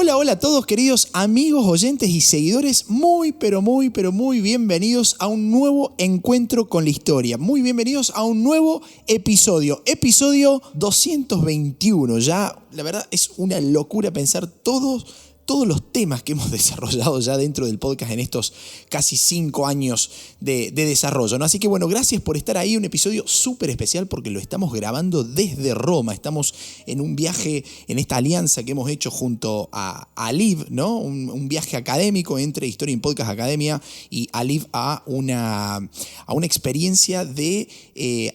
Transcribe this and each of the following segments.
Hola, hola a todos queridos amigos, oyentes y seguidores, muy bienvenidos a un nuevo encuentro con la historia, muy bienvenidos a un nuevo episodio 221, ya la verdad es una locura pensar todos los temas que hemos desarrollado ya dentro del podcast en estos casi 5 años de desarrollo, ¿no? Así que bueno, gracias por estar ahí, un episodio súper especial porque lo estamos grabando desde Roma, estamos en un viaje, en esta alianza que hemos hecho junto a Aliv, ¿no? Un viaje académico entre Historia en Podcast Academia y Aliv a una experiencia de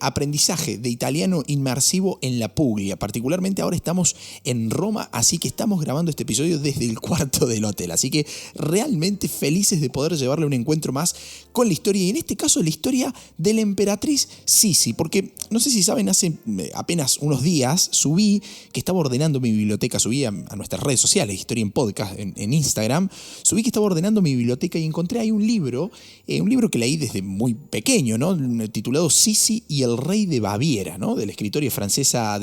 aprendizaje de italiano inmersivo en la Puglia. Particularmente ahora estamos en Roma, así que estamos grabando este episodio desde el cuarto del hotel. Así que realmente felices de poder llevarle un encuentro más con la historia, y en este caso la historia de la emperatriz Sisi, porque no sé si saben, hace apenas unos días subí que estaba ordenando mi biblioteca, subí a nuestras redes sociales, Historia en Podcast, en Instagram, subí que estaba ordenando mi biblioteca y encontré ahí un libro que leí desde muy pequeño, ¿no? Titulado Sisi y el rey de Baviera, ¿no? De la escritora francesa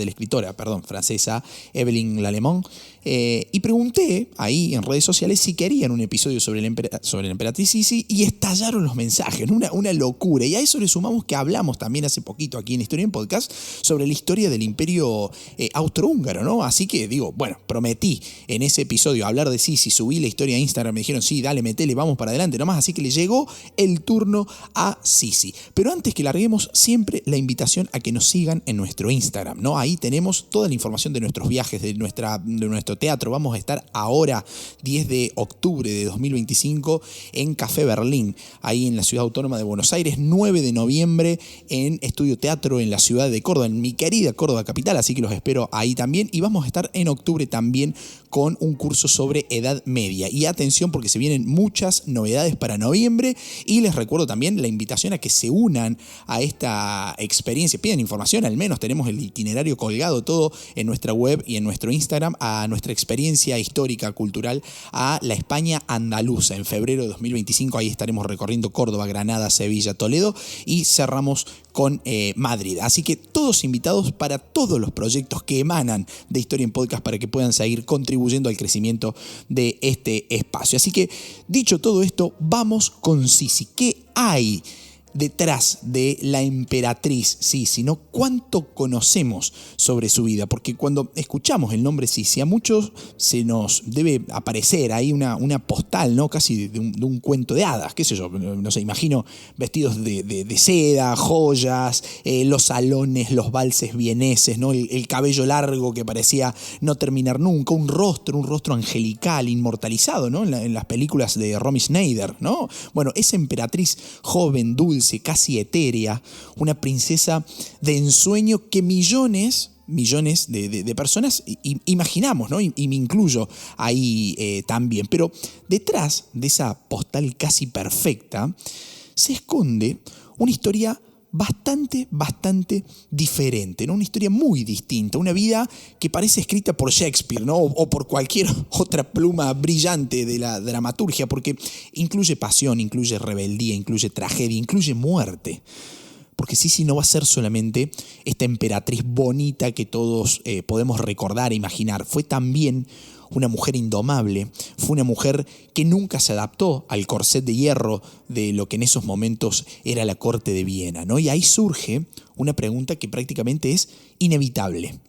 Evelyn Lalemant. Y pregunté ahí en redes sociales si querían un episodio sobre la emperatriz Sisi, y estallaron los mensajes, ¿no? Una locura. Y a eso le sumamos que hablamos también hace poquito aquí en Historia en Podcast sobre la historia del imperio austrohúngaro, ¿no? Así que digo, bueno, prometí en ese episodio hablar de Sisi, subí la historia a Instagram, me dijeron, sí, dale, metele, vamos para adelante nomás, así que le llegó el turno a Sisi. Pero antes que larguemos, siempre la invitación a que nos sigan en nuestro Instagram, ¿no? Ahí tenemos toda la información de nuestros viajes, de nuestro teatro. Vamos a estar ahora, 10 de octubre de 2025, en Café Berlín, ahí en la Ciudad Autónoma de Buenos Aires, 9 de noviembre en Estudio Teatro en la ciudad de Córdoba, en mi querida Córdoba capital, así que los espero ahí también. Y vamos a estar en octubre también con un curso sobre Edad Media. Y atención, porque se vienen muchas novedades para noviembre, y les recuerdo también la invitación a que se unan a esta experiencia. Pidan información, al menos tenemos el itinerario colgado todo en nuestra web y en nuestro Instagram, a nuestra experiencia histórica, cultural, a la España andaluza. En febrero de 2025 ahí estaremos recorriendo Córdoba, Granada, Sevilla, Toledo, y cerramos con Madrid. Así que todos invitados para todos los proyectos que emanan de Historia en Podcast, para que puedan seguir contribuyendo al crecimiento de este espacio. Así que, dicho todo esto, vamos con Sisi. ¿Qué hay detrás de la emperatriz Sisi, ¿no? ¿Cuánto conocemos sobre su vida? Porque cuando escuchamos el nombre Sisi, a muchos se nos debe aparecer ahí una postal, ¿no? Casi de un cuento de hadas, qué sé yo, no sé, imagino vestidos de seda, joyas, los salones, los valses vieneses, ¿no? El cabello largo que parecía no terminar nunca, un rostro angelical, inmortalizado, ¿no? En las películas de Romy Schneider, ¿no? Bueno, esa emperatriz joven, dulce, casi etérea, una princesa de ensueño que millones de personas imaginamos, ¿no? Y me incluyo ahí también. Pero detrás de esa postal casi perfecta se esconde una historia bastante diferente, ¿no? Una historia muy distinta, una vida que parece escrita por Shakespeare, ¿no? O por cualquier otra pluma brillante de la dramaturgia, porque incluye pasión, incluye rebeldía, incluye tragedia, incluye muerte. Porque Sisi no va a ser solamente esta emperatriz bonita que todos podemos recordar e imaginar. Fue también una mujer indomable, fue una mujer que nunca se adaptó al corset de hierro de lo que en esos momentos era la corte de Viena, ¿no? Y ahí surge una pregunta que prácticamente es inevitable.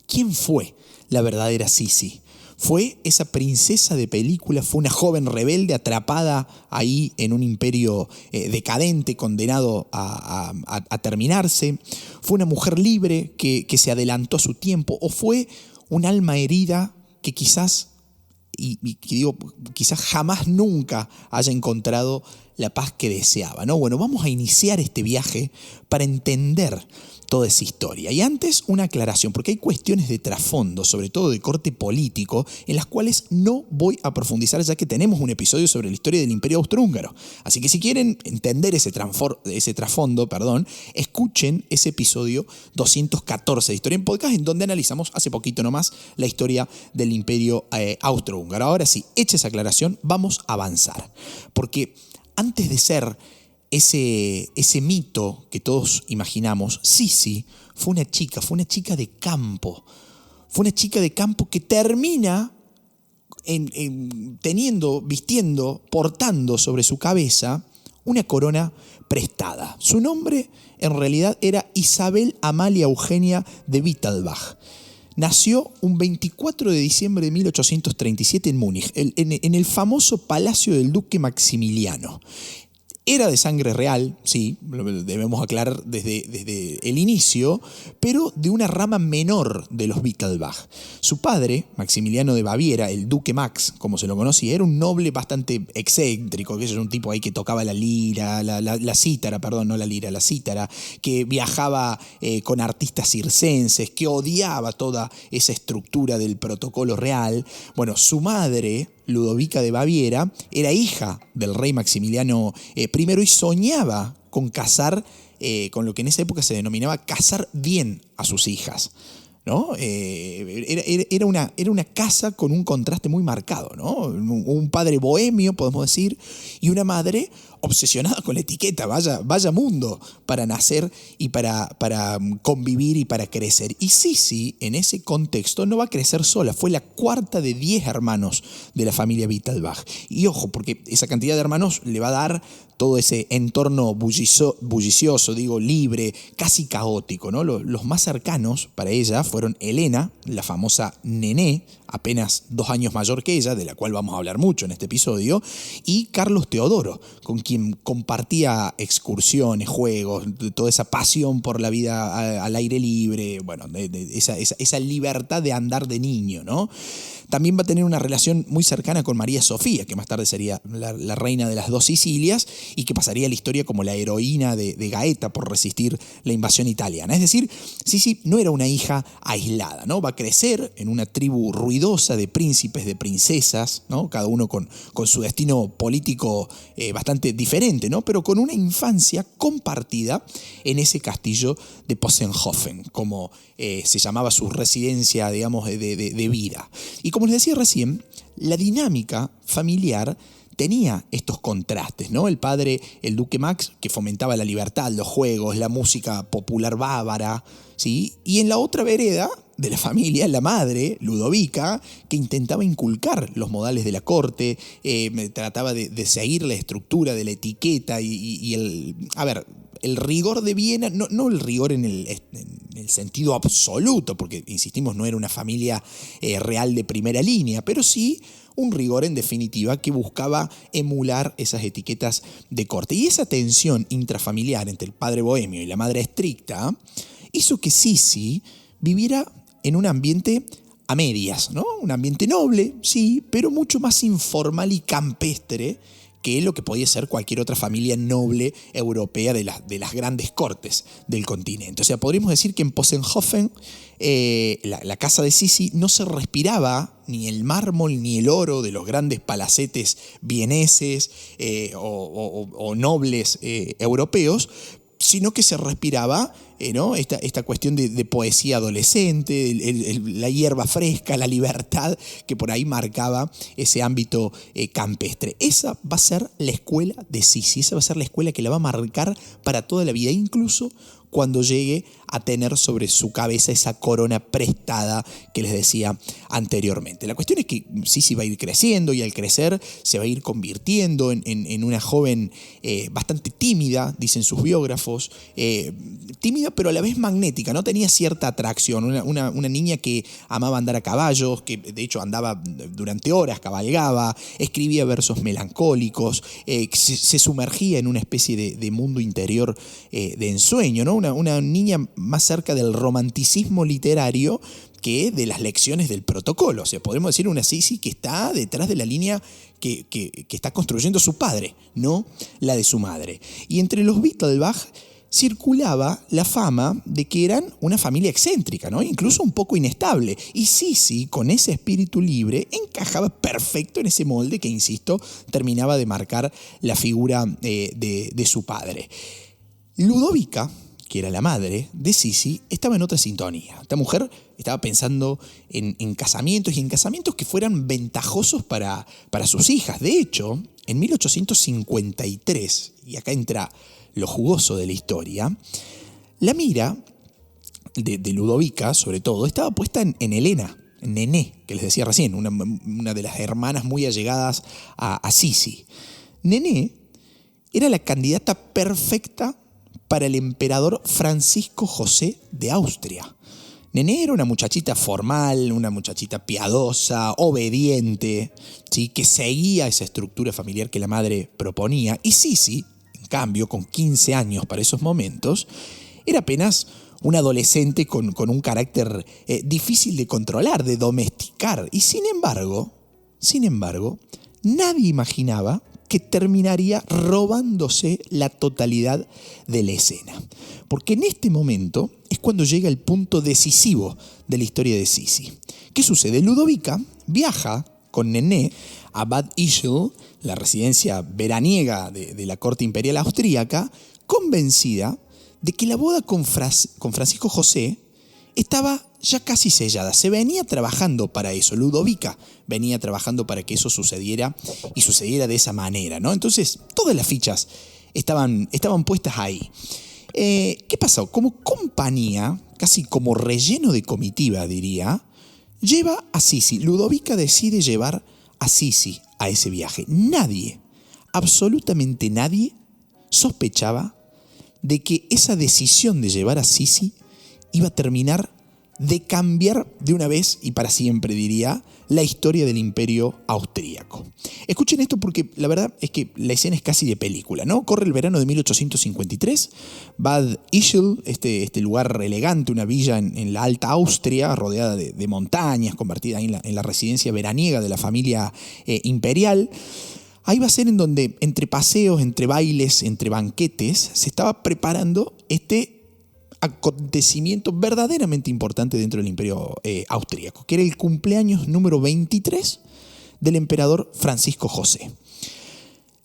¿Quién fue la verdadera Sisi? ¿Fue esa princesa de película? ¿Fue una joven rebelde atrapada ahí en un imperio decadente, condenado a terminarse? ¿Fue una mujer libre que se adelantó a su tiempo? ¿O fue un alma herida que quizás jamás nunca haya encontrado la paz que deseaba, ¿no? Bueno, vamos a iniciar este viaje para entender toda esa historia. Y antes, una aclaración, porque hay cuestiones de trasfondo, sobre todo de corte político, en las cuales no voy a profundizar, ya que tenemos un episodio sobre la historia del Imperio Austrohúngaro. Así que si quieren entender ese trasfondo, escuchen ese episodio 214 de Historia en Podcast, en donde analizamos hace poquito nomás la historia del Imperio Austrohúngaro. Ahora sí, hecha esa aclaración, vamos a avanzar. Porque antes de ser ese mito que todos imaginamos, Sisi fue una chica de campo. Fue una chica de campo que termina vistiendo, portando sobre su cabeza una corona prestada. Su nombre en realidad era Isabel Amalia Eugenia de Wittelsbach. Nació un 24 de diciembre de 1837 en Múnich, en el famoso Palacio del Duque Maximiliano. Era de sangre real, sí, lo debemos aclarar desde el inicio, pero de una rama menor de los Wittelsbach. Su padre, Maximiliano de Baviera, el duque Max, como se lo conocía, era un noble bastante excéntrico, que es un tipo ahí que tocaba la lira, la cítara, perdón, no la lira, la cítara, que viajaba con artistas circenses, que odiaba toda esa estructura del protocolo real. Bueno, su madre, Ludovica de Baviera, era hija del rey Maximiliano I y soñaba con casar, con lo que en esa época se denominaba casar bien a sus hijas, ¿no? Era una casa con un contraste muy marcado, ¿no? Un padre bohemio, podemos decir, y una madre obsesionada con la etiqueta. Vaya mundo para nacer y para convivir y para crecer. Y Sisi, en ese contexto, no va a crecer sola. Fue la cuarta de 10 hermanos de la familia Wittelsbach. Y ojo, porque esa cantidad de hermanos le va a dar todo ese entorno bullicioso, libre, casi caótico, ¿no? Los más cercanos para ella fueron Elena, la famosa Nené, apenas 2 años mayor que ella, de la cual vamos a hablar mucho en este episodio, y Carlos Teodoro, con quien compartía excursiones, juegos, toda esa pasión por la vida al aire libre, bueno, esa libertad de andar de niño, ¿no? También va a tener una relación muy cercana con María Sofía, que más tarde sería la reina de las 2 Sicilias y que pasaría a la historia como la heroína de Gaeta por resistir la invasión italiana. Es decir, Sisi no era una hija aislada, ¿no? Va a crecer en una tribu ruidosa de príncipes, de princesas, ¿no? Cada uno con su destino político bastante diferente, ¿no? Pero con una infancia compartida en ese castillo de Possenhofen, como se llamaba su residencia, digamos, de vida. Y como les decía recién, la dinámica familiar tenía estos contrastes, ¿no? El padre, el duque Max, que fomentaba la libertad, los juegos, la música popular bávara, ¿sí? Y en la otra vereda de la familia, la madre, Ludovica, que intentaba inculcar los modales de la corte, trataba de seguir la estructura de la etiqueta y el rigor de Viena, no el rigor en el sentido absoluto, porque, insistimos, no era una familia real de primera línea, pero sí un rigor en definitiva que buscaba emular esas etiquetas de corte. Y esa tensión intrafamiliar entre el padre bohemio y la madre estricta hizo que Sisi viviera en un ambiente a medias, ¿no? Un ambiente noble, sí, pero mucho más informal y campestre que lo que podía ser cualquier otra familia noble europea de las grandes cortes del continente. O sea, podríamos decir que en Possenhofen, la casa de Sisi, no se respiraba ni el mármol ni el oro de los grandes palacetes vieneses o nobles europeos, sino que se respiraba ¿no? esta cuestión de poesía adolescente, la hierba fresca, la libertad que por ahí marcaba ese ámbito campestre. Esa va a ser la escuela de Sisi, esa va a ser la escuela que la va a marcar para toda la vida, incluso cuando llegue a tener sobre su cabeza esa corona prestada que les decía anteriormente. La cuestión es que Sisi va a ir creciendo y al crecer se va a ir convirtiendo en una joven bastante tímida, dicen sus biógrafos, tímida pero a la vez magnética, ¿no? Tenía cierta atracción, una niña que amaba andar a caballos, que de hecho andaba durante horas, cabalgaba, escribía versos melancólicos, se sumergía en una especie de mundo interior de ensueño, ¿no? Una niña más cerca del romanticismo literario que de las lecciones del protocolo. O sea, podemos decir una Sisi que está detrás de la línea que está construyendo su padre, no la de su madre. Y entre los Wittelsbach circulaba la fama de que eran una familia excéntrica, ¿no? Incluso un poco inestable. Y Sisi, con ese espíritu libre, encajaba perfecto en ese molde que, insisto, terminaba de marcar la figura de su padre. Ludovica, que era la madre de Sisi, estaba en otra sintonía. Esta mujer estaba pensando en casamientos y en casamientos que fueran ventajosos para sus hijas. De hecho, en 1853, y acá entra lo jugoso de la historia, la mira de Ludovica, sobre todo, estaba puesta en Elena, Nené, que les decía recién, una de las hermanas muy allegadas a Sisi. Nené era la candidata perfecta para el emperador Francisco José de Austria. Nené era una muchachita formal, una muchachita piadosa, obediente, ¿sí?, que seguía esa estructura familiar que la madre proponía. Y Sisi, en cambio, con 15 años para esos momentos, era apenas un adolescente con un carácter difícil de controlar, de domesticar. Y sin embargo, nadie imaginaba que terminaría robándose la totalidad de la escena. Porque en este momento es cuando llega el punto decisivo de la historia de Sisi. ¿Qué sucede? Ludovica viaja con Nené a Bad Ischl, la residencia veraniega de la corte imperial austríaca, convencida de que la boda con Francisco José estaba ya casi sellada. Se venía trabajando para eso. Ludovica venía trabajando para que eso sucediera y sucediera de esa manera, ¿no? Entonces, todas las fichas estaban puestas ahí. ¿Qué pasó? Como compañía, casi como relleno de comitiva, diría, lleva a Sisi. Ludovica decide llevar a Sisi a ese viaje. Nadie, absolutamente nadie, sospechaba de que esa decisión de llevar a Sisi iba a terminar de cambiar de una vez y para siempre, diría, la historia del imperio austríaco. Escuchen esto porque la verdad es que la escena es casi de película, ¿no? Corre el verano de 1853, Bad Ischl, este lugar elegante, una villa en la Alta Austria, rodeada de montañas, convertida ahí en la residencia veraniega de la familia imperial. Ahí va a ser en donde, entre paseos, entre bailes, entre banquetes, se estaba preparando este acontecimiento verdaderamente importante dentro del imperio austríaco, que era el cumpleaños número 23 del emperador Francisco José.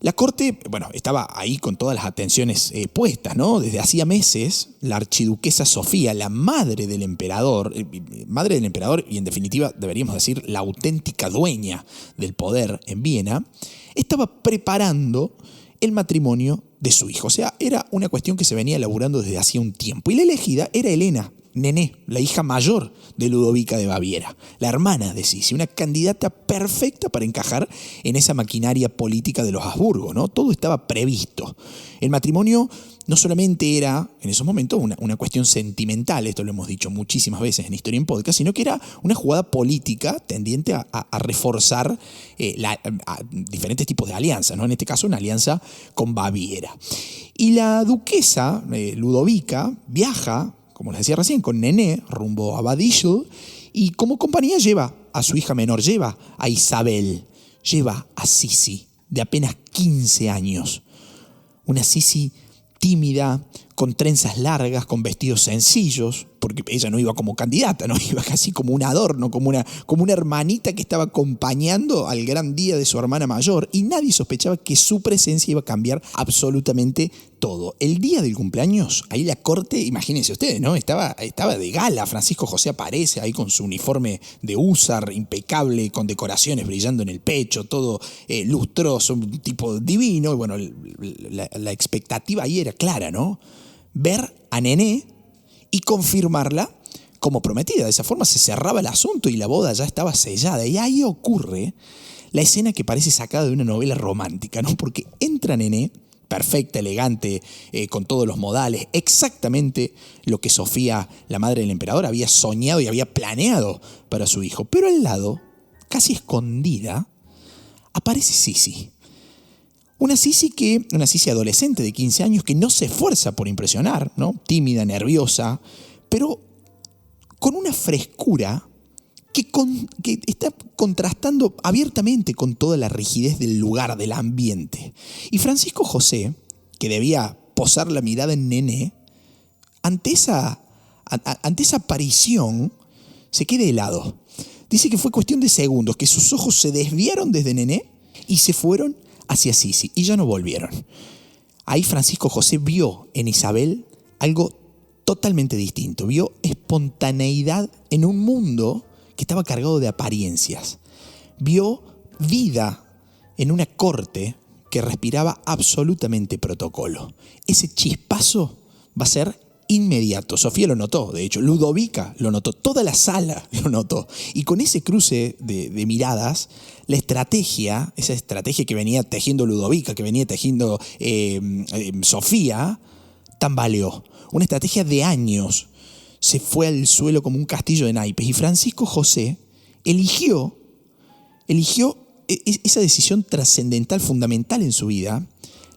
La corte, estaba ahí con todas las atenciones puestas, ¿no? Desde hacía meses, la archiduquesa Sofía, la madre del emperador y en definitiva deberíamos decir la auténtica dueña del poder en Viena, estaba preparando el matrimonio de su hijo. O sea, era una cuestión que se venía elaborando desde hacía un tiempo. Y la elegida era Helena, Nené, la hija mayor de Ludovica de Baviera, la hermana de Sisi, una candidata perfecta para encajar en esa maquinaria política de los Habsburgo, ¿no? Todo estaba previsto. El matrimonio no solamente era, en esos momentos, una cuestión sentimental, esto lo hemos dicho muchísimas veces en Historia en Podcast, sino que era una jugada política tendiente a reforzar a diferentes tipos de alianzas, ¿no? En este caso, una alianza con Baviera. Y la duquesa, Ludovica, viaja, como les decía recién, con Nené, rumbo a Bad Ischl, y como compañía lleva a su hija menor, lleva a Isabel, lleva a Sisi, de apenas 15 años. Una Sisi tímida, con trenzas largas, con vestidos sencillos, porque ella no iba como candidata, no iba casi como un adorno, como una hermanita que estaba acompañando al gran día de su hermana mayor, y nadie sospechaba que su presencia iba a cambiar absolutamente todo. El día del cumpleaños, ahí la corte, imagínense ustedes, ¿no? Estaba de gala. Francisco José aparece ahí con su uniforme de húsar impecable, con decoraciones brillando en el pecho, todo lustroso, un tipo divino. Y bueno, la expectativa ahí era clara, ¿no? Ver a Nené y confirmarla como prometida. De esa forma se cerraba el asunto y la boda ya estaba sellada. Y ahí ocurre la escena que parece sacada de una novela romántica, ¿no? Porque entra Nené, perfecta, elegante, con todos los modales, exactamente lo que Sofía, la madre del emperador, había soñado y había planeado para su hijo. Pero al lado, casi escondida, aparece Sisi. Una Sisi adolescente de 15 años que no se esfuerza por impresionar, ¿no? Tímida, nerviosa, pero con una frescura que está contrastando abiertamente con toda la rigidez del lugar, del ambiente. Y Francisco José, que debía posar la mirada en Nené, ante esa aparición, se queda helado. Dice que fue cuestión de segundos, que sus ojos se desviaron desde Nené y se fueron hacia Sisi, y ya no volvieron. Ahí Francisco José vio en Isabel algo totalmente distinto. Vio espontaneidad en un mundo que estaba cargado de apariencias. Vio vida en una corte que respiraba absolutamente protocolo. Ese chispazo va a ser inmediato. Sofía lo notó, de hecho. Ludovica lo notó. Toda la sala lo notó. Y con ese cruce de miradas, la estrategia, esa estrategia que venía tejiendo Ludovica, que venía tejiendo Sofía, tambaleó. Una estrategia de años se fue al suelo como un castillo de naipes. Y Francisco José eligió esa decisión trascendental, fundamental en su vida,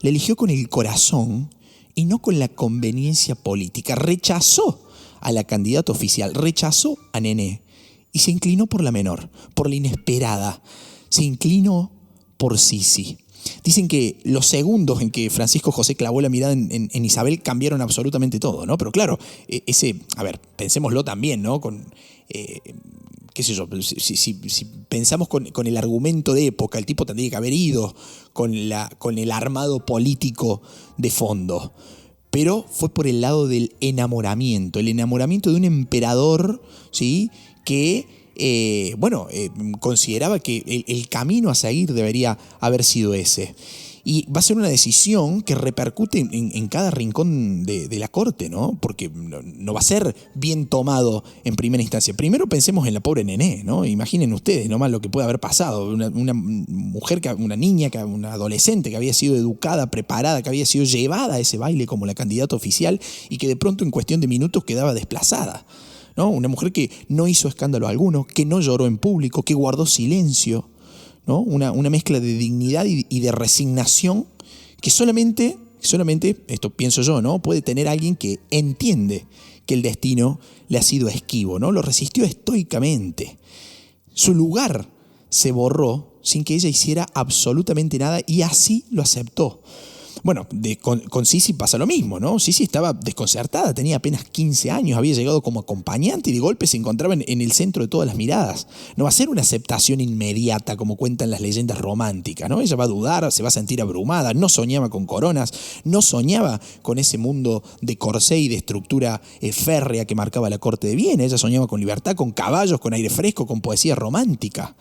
la eligió con el corazón y no con la conveniencia política. Rechazó a la candidata oficial, rechazó a Nené y se inclinó por la menor, por la inesperada. Se inclinó por Sisi. Dicen que los segundos en que Francisco José clavó la mirada en Isabel cambiaron absolutamente todo, ¿no? Pero claro, pensémoslo también, ¿no? Qué sé yo, si pensamos con el argumento de época, el tipo tendría que haber ido con el armado político de fondo. Pero fue por el lado del enamoramiento, el enamoramiento de un emperador, ¿sí? Que consideraba que el camino a seguir debería haber sido ese. Y va a ser una decisión que repercute en cada rincón de la corte, ¿no? Porque no va a ser bien tomado en primera instancia. Primero pensemos en la pobre Nené, ¿no? Imaginen ustedes nomás lo que puede haber pasado. Una mujer, una niña, una adolescente que había sido educada, preparada, que había sido llevada a ese baile como la candidata oficial y que de pronto en cuestión de minutos quedaba desplazada, ¿no? Una mujer que no hizo escándalo alguno, que no lloró en público, que guardó silencio, ¿no? Una mezcla de dignidad y de resignación que solamente, esto pienso yo, ¿no? Puede tener alguien que entiende que el destino le ha sido esquivo, ¿no? Lo resistió estoicamente. Su lugar se borró sin que ella hiciera absolutamente nada y así lo aceptó. Bueno, con Sisi pasa lo mismo, ¿no? Sisi estaba desconcertada, tenía apenas 15 años, había llegado como acompañante y de golpe se encontraba en el centro de todas las miradas. No va a ser una aceptación inmediata como cuentan las leyendas románticas, ¿no? Ella va a dudar, se va a sentir abrumada, no soñaba con coronas, no soñaba con ese mundo de corsé y de estructura férrea que marcaba la corte de Viena. Ella soñaba con libertad, con caballos, con aire fresco, con poesía romántica.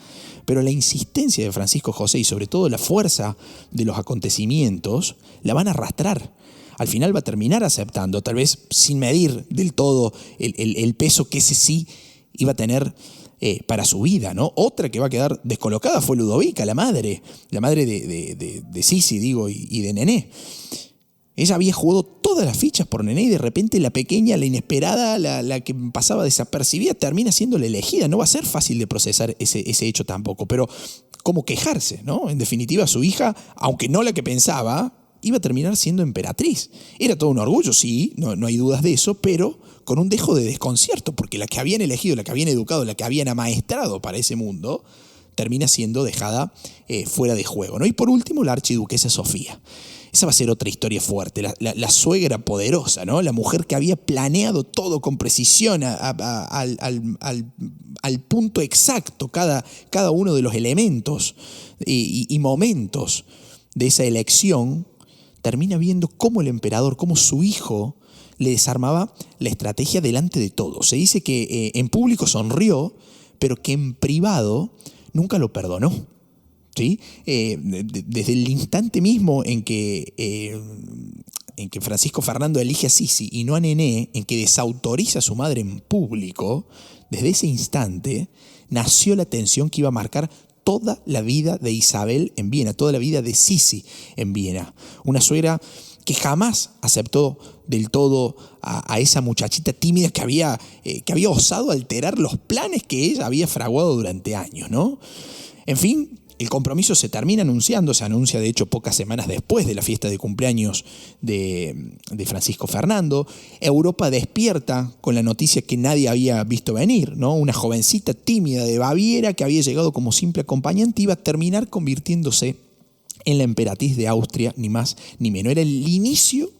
Pero la insistencia de Francisco José y sobre todo la fuerza de los acontecimientos la van a arrastrar. Al final va a terminar aceptando, tal vez sin medir del todo el peso que ese sí iba a tener para su vida, ¿no? Otra que va a quedar descolocada fue Ludovica, la madre de Sisi, digo, y de Nené. Ella había jugado todas las fichas por Nené y de repente la pequeña, la inesperada, la que pasaba desapercibida, termina siendo la elegida. No va a ser fácil de procesar ese hecho tampoco, pero ¿cómo quejarse, no? En definitiva, su hija, aunque no la que pensaba, iba a terminar siendo emperatriz. Era todo un orgullo, sí, no hay dudas de eso, pero con un dejo de desconcierto, porque la que habían elegido, la que habían educado, la que habían amaestrado para ese mundo, termina siendo dejada fuera de juego, ¿no? Y por último, la archiduquesa Sofía. Esa va a ser otra historia fuerte, la suegra poderosa, ¿no? La mujer que había planeado todo con precisión al punto exacto cada uno de los elementos y momentos de esa elección, termina viendo cómo el emperador, cómo su hijo le desarmaba la estrategia delante de todos. Se dice que en público sonrió, pero que en privado nunca lo perdonó. ¿Sí? Desde el instante mismo en que Francisco Fernando elige a Sisi y no a Nené, en que desautoriza a su madre en público, desde ese instante nació la tensión que iba a marcar toda la vida de Isabel en Viena, toda la vida de Sisi en Viena. Una suegra que jamás aceptó del todo a esa muchachita tímida que había osado alterar los planes que ella había fraguado durante años, ¿no? En fin, el compromiso se termina anunciando, se anuncia de hecho pocas semanas después de la fiesta de cumpleaños de Francisco Fernando. Europa despierta con la noticia que nadie había visto venir, ¿no? Una jovencita tímida de Baviera que había llegado como simple acompañante iba a terminar convirtiéndose en la emperatriz de Austria, ni más ni menos. Era el inicio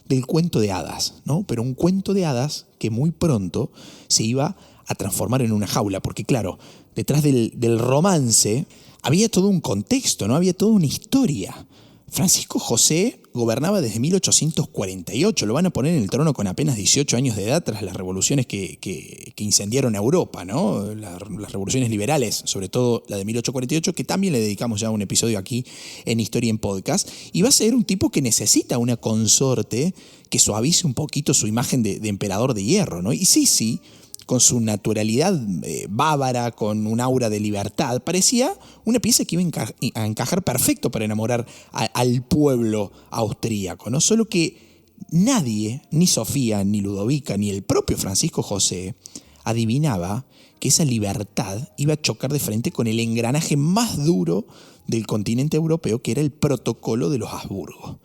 del cuento de hadas, ¿no? Pero un cuento de hadas que muy pronto se iba a transformar en una jaula, porque claro, detrás del romance había todo un contexto, ¿no? Había toda una historia. Francisco José gobernaba desde 1848, lo van a poner en el trono con apenas 18 años de edad tras las revoluciones que incendiaron a Europa, ¿no? Las revoluciones liberales, sobre todo la de 1848, que también le dedicamos ya un episodio aquí en Historia en Podcast, y va a ser un tipo que necesita una consorte que suavice un poquito su imagen de emperador de hierro, ¿no? Y Sisi, con su naturalidad bávara, con un aura de libertad, parecía una pieza que iba a encajar perfecto para enamorar al pueblo austríaco, ¿no? Solo que nadie, ni Sofía, ni Ludovica, ni el propio Francisco José, adivinaba que esa libertad iba a chocar de frente con el engranaje más duro del continente europeo, que era el protocolo de los Habsburgo.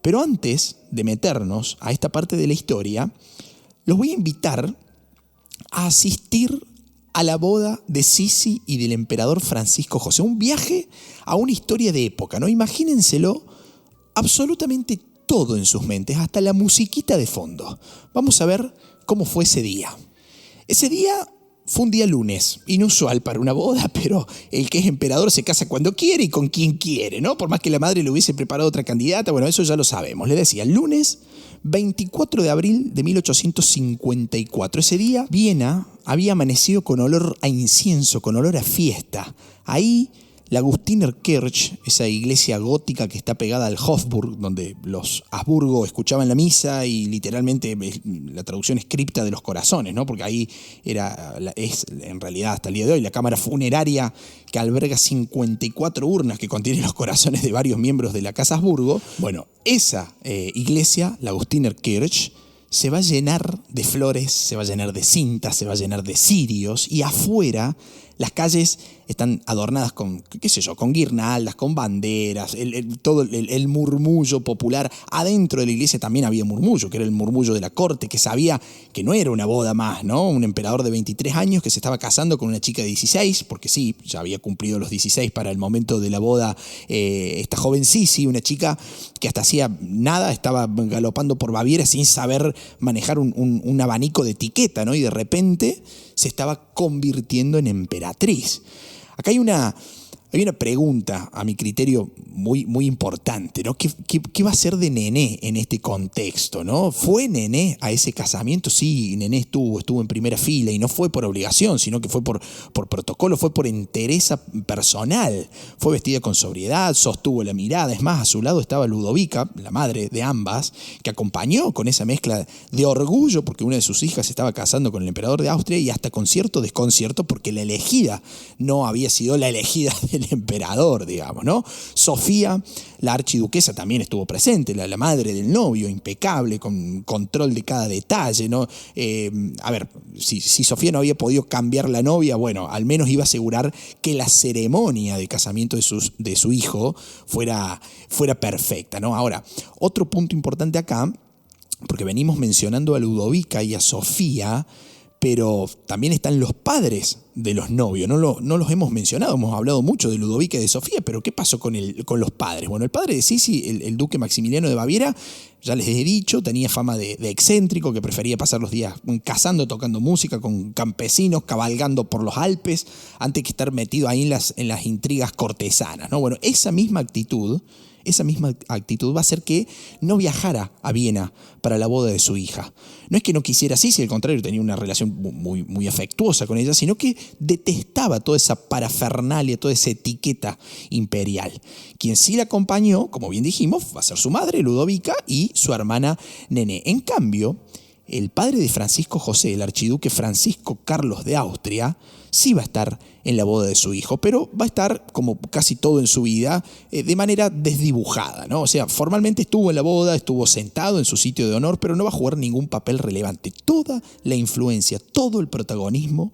Pero antes de meternos a esta parte de la historia, los voy a invitar a asistir a la boda de Sisi y del emperador Francisco José. Un viaje a una historia de época, ¿no? Imagínenselo, absolutamente todo en sus mentes, hasta la musiquita de fondo. Vamos a ver cómo fue ese día. Ese día fue un día lunes, inusual para una boda, pero el que es emperador se casa cuando quiere y con quien quiere, ¿no? Por más que la madre le hubiese preparado otra candidata, bueno, eso ya lo sabemos. Le decía, lunes 24 de abril de 1854. Ese día, Viena había amanecido con olor a incienso, con olor a fiesta. Ahí, la Augustinerkirche, esa iglesia gótica que está pegada al Hofburg, donde los Habsburgo escuchaban la misa y literalmente la traducción es cripta de los corazones, ¿no? Porque ahí es en realidad hasta el día de hoy la cámara funeraria que alberga 54 urnas que contienen los corazones de varios miembros de la Casa Habsburgo. Bueno, esa iglesia, la Augustinerkirche, se va a llenar de flores, se va a llenar de cintas, se va a llenar de cirios, y afuera las calles están adornadas con, qué sé yo, con guirnaldas, con banderas, todo el murmullo popular. Adentro de la iglesia también había murmullo, que era el murmullo de la corte, que sabía que no era una boda más, ¿no? Un emperador de 23 años que se estaba casando con una chica de 16, porque sí, ya había cumplido los 16 para el momento de la boda, esta joven Sisi, una chica que hasta hacía nada estaba galopando por Baviera sin saber manejar un abanico de etiqueta, ¿no? Y de repente se estaba convirtiendo en emperatriz. Acá hay una pregunta, a mi criterio, muy, muy importante, ¿no? ¿Qué va a ser de Nené en este contexto, ¿no? ¿Fue Nené a ese casamiento? Sí, Nené estuvo en primera fila, y no fue por obligación, sino que fue por protocolo, fue por entereza personal. Fue vestida con sobriedad, sostuvo la mirada. Es más, a su lado estaba Ludovica, la madre de ambas, que acompañó con esa mezcla de orgullo porque una de sus hijas se estaba casando con el emperador de Austria, y hasta con cierto desconcierto porque la elegida no había sido la elegida del emperador, digamos, ¿no? Sofía, la archiduquesa, también estuvo presente, la madre del novio, impecable, con control de cada detalle, ¿no? A ver, si Sofía no había podido cambiar la novia, bueno, al menos iba a asegurar que la ceremonia de casamiento de su hijo fuera perfecta, ¿no? Ahora, otro punto importante acá, porque venimos mencionando a Ludovica y a Sofía, pero también están los padres de los novios. No los hemos mencionado, hemos hablado mucho de Ludovica y de Sofía, pero ¿qué pasó con los padres? Bueno, el padre de Sisi, el duque Maximiliano de Baviera, ya les he dicho, tenía fama de excéntrico, que prefería pasar los días cazando, tocando música con campesinos, cabalgando por los Alpes, antes que estar metido ahí en las intrigas cortesanas, ¿no? Bueno, esa misma actitud va a hacer que no viajara a Viena para la boda de su hija. No es que no quisiera Sisi, al contrario, tenía una relación muy, muy afectuosa con ella, sino que detestaba toda esa parafernalia, toda esa etiqueta imperial. Quien sí la acompañó, como bien dijimos, va a ser su madre, Ludovica, y su hermana Nené. En cambio, el padre de Francisco José, el archiduque Francisco Carlos de Austria, sí va a estar en la boda de su hijo, pero va a estar, como casi todo en su vida, de manera desdibujada, ¿no? O sea, formalmente estuvo en la boda, estuvo sentado en su sitio de honor, pero no va a jugar ningún papel relevante. Toda la influencia, todo el protagonismo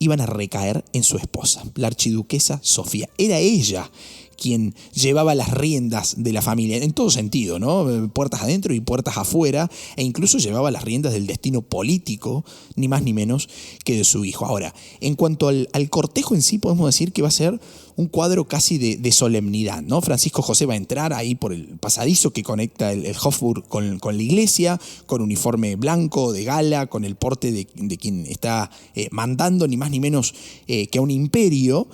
iban a recaer en su esposa, la archiduquesa Sofía. Era ella quien llevaba las riendas de la familia, en todo sentido, ¿no? Puertas adentro y puertas afuera, e incluso llevaba las riendas del destino político, ni más ni menos que de su hijo. Ahora, en cuanto al cortejo en sí, podemos decir que va a ser un cuadro casi de solemnidad, ¿no? Francisco José va a entrar ahí por el pasadizo que conecta el Hofburg con la iglesia, con uniforme blanco de gala, con el porte de quien está mandando ni más ni menos que a un imperio,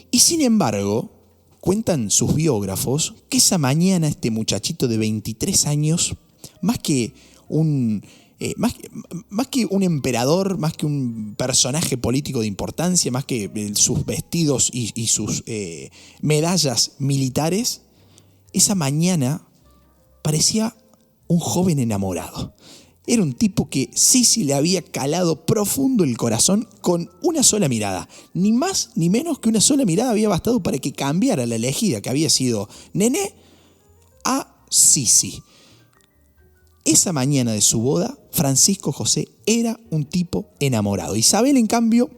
y sin embargo, Cuentan sus biógrafos que esa mañana este muchachito de 23 años, más que un emperador, más que un personaje político de importancia, más que sus vestidos y sus medallas militares, esa mañana parecía un joven enamorado. Era un tipo que Sisi le había calado profundo el corazón con una sola mirada. Ni más ni menos que una sola mirada había bastado para que cambiara la elegida, que había sido Nené, a Sisi. Esa mañana de su boda, Francisco José era un tipo enamorado. Isabel, en cambio,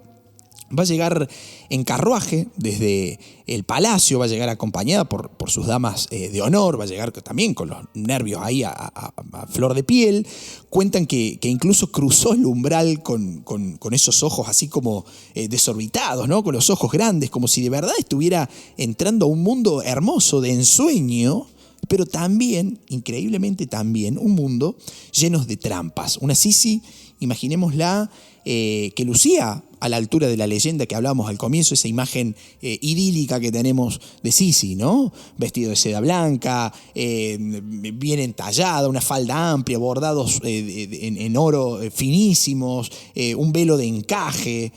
va a llegar en carruaje desde el palacio, va a llegar acompañada por sus damas de honor, va a llegar también con los nervios ahí a flor de piel. Cuentan que incluso cruzó el umbral con esos ojos así como desorbitados, ¿no? Con los ojos grandes, como si de verdad estuviera entrando a un mundo hermoso de ensueño, pero también, increíblemente también, un mundo lleno de trampas. Una Sisi, imaginémosla, que lucía a la altura de la leyenda que hablábamos al comienzo, esa imagen idílica que tenemos de Sisi, ¿no? Vestido de seda blanca, bien entallada, una falda amplia, bordados en oro finísimos, un velo de encaje.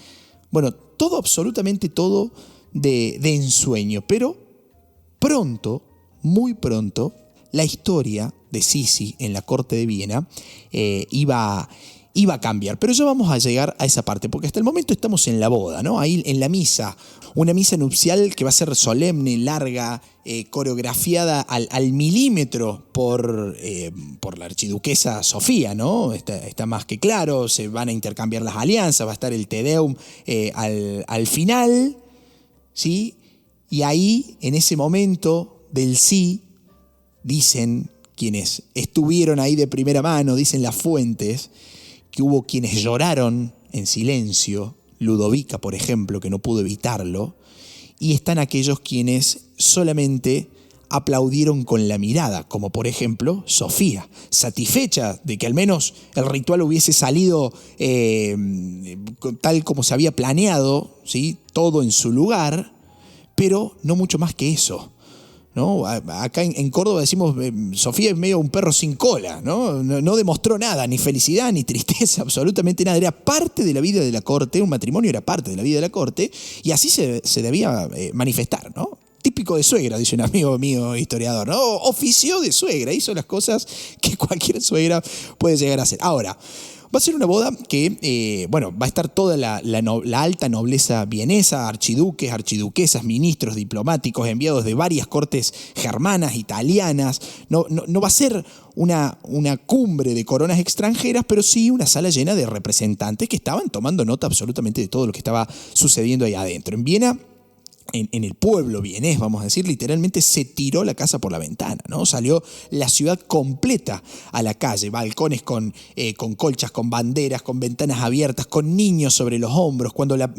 Bueno, todo, absolutamente todo de ensueño. Pero pronto, muy pronto, la historia de Sisi en la corte de Viena iba a cambiar. Pero ya vamos a llegar a esa parte, porque hasta el momento estamos en la boda, ¿no? Ahí en la misa, una misa nupcial que va a ser solemne, larga, coreografiada al milímetro por la archiduquesa Sofía, ¿no? Está más que claro, se van a intercambiar las alianzas, va a estar el Te Deum al final, ¿sí? Y ahí, en ese momento del sí, dicen quienes estuvieron ahí de primera mano, dicen las fuentes, que hubo quienes lloraron en silencio, Ludovica, por ejemplo, que no pudo evitarlo, y están aquellos quienes solamente aplaudieron con la mirada, como por ejemplo Sofía, satisfecha de que al menos el ritual hubiese salido tal como se había planeado, ¿sí? Todo en su lugar, pero no mucho más que eso, ¿no? Acá en Córdoba decimos, Sofía es medio un perro sin cola, ¿no? No demostró nada, ni felicidad, ni tristeza, absolutamente nada. Era parte de la vida de la corte, un matrimonio era parte de la vida de la corte, y así se debía manifestar, ¿no? Típico de suegra, dice un amigo mío historiador, ¿no? Ofició de suegra, hizo las cosas que cualquier suegra puede llegar a hacer. Ahora, va a ser una boda que, va a estar toda la alta nobleza vienesa, archiduques, archiduquesas, ministros, diplomáticos, enviados de varias cortes germanas, italianas. No va a ser una cumbre de coronas extranjeras, pero sí una sala llena de representantes que estaban tomando nota absolutamente de todo lo que estaba sucediendo ahí adentro. En Viena, en el pueblo vienés, vamos a decir, literalmente se tiró la casa por la ventana, ¿no? Salió la ciudad completa a la calle, balcones con colchas, con banderas, con ventanas abiertas, con niños sobre los hombros. Cuando la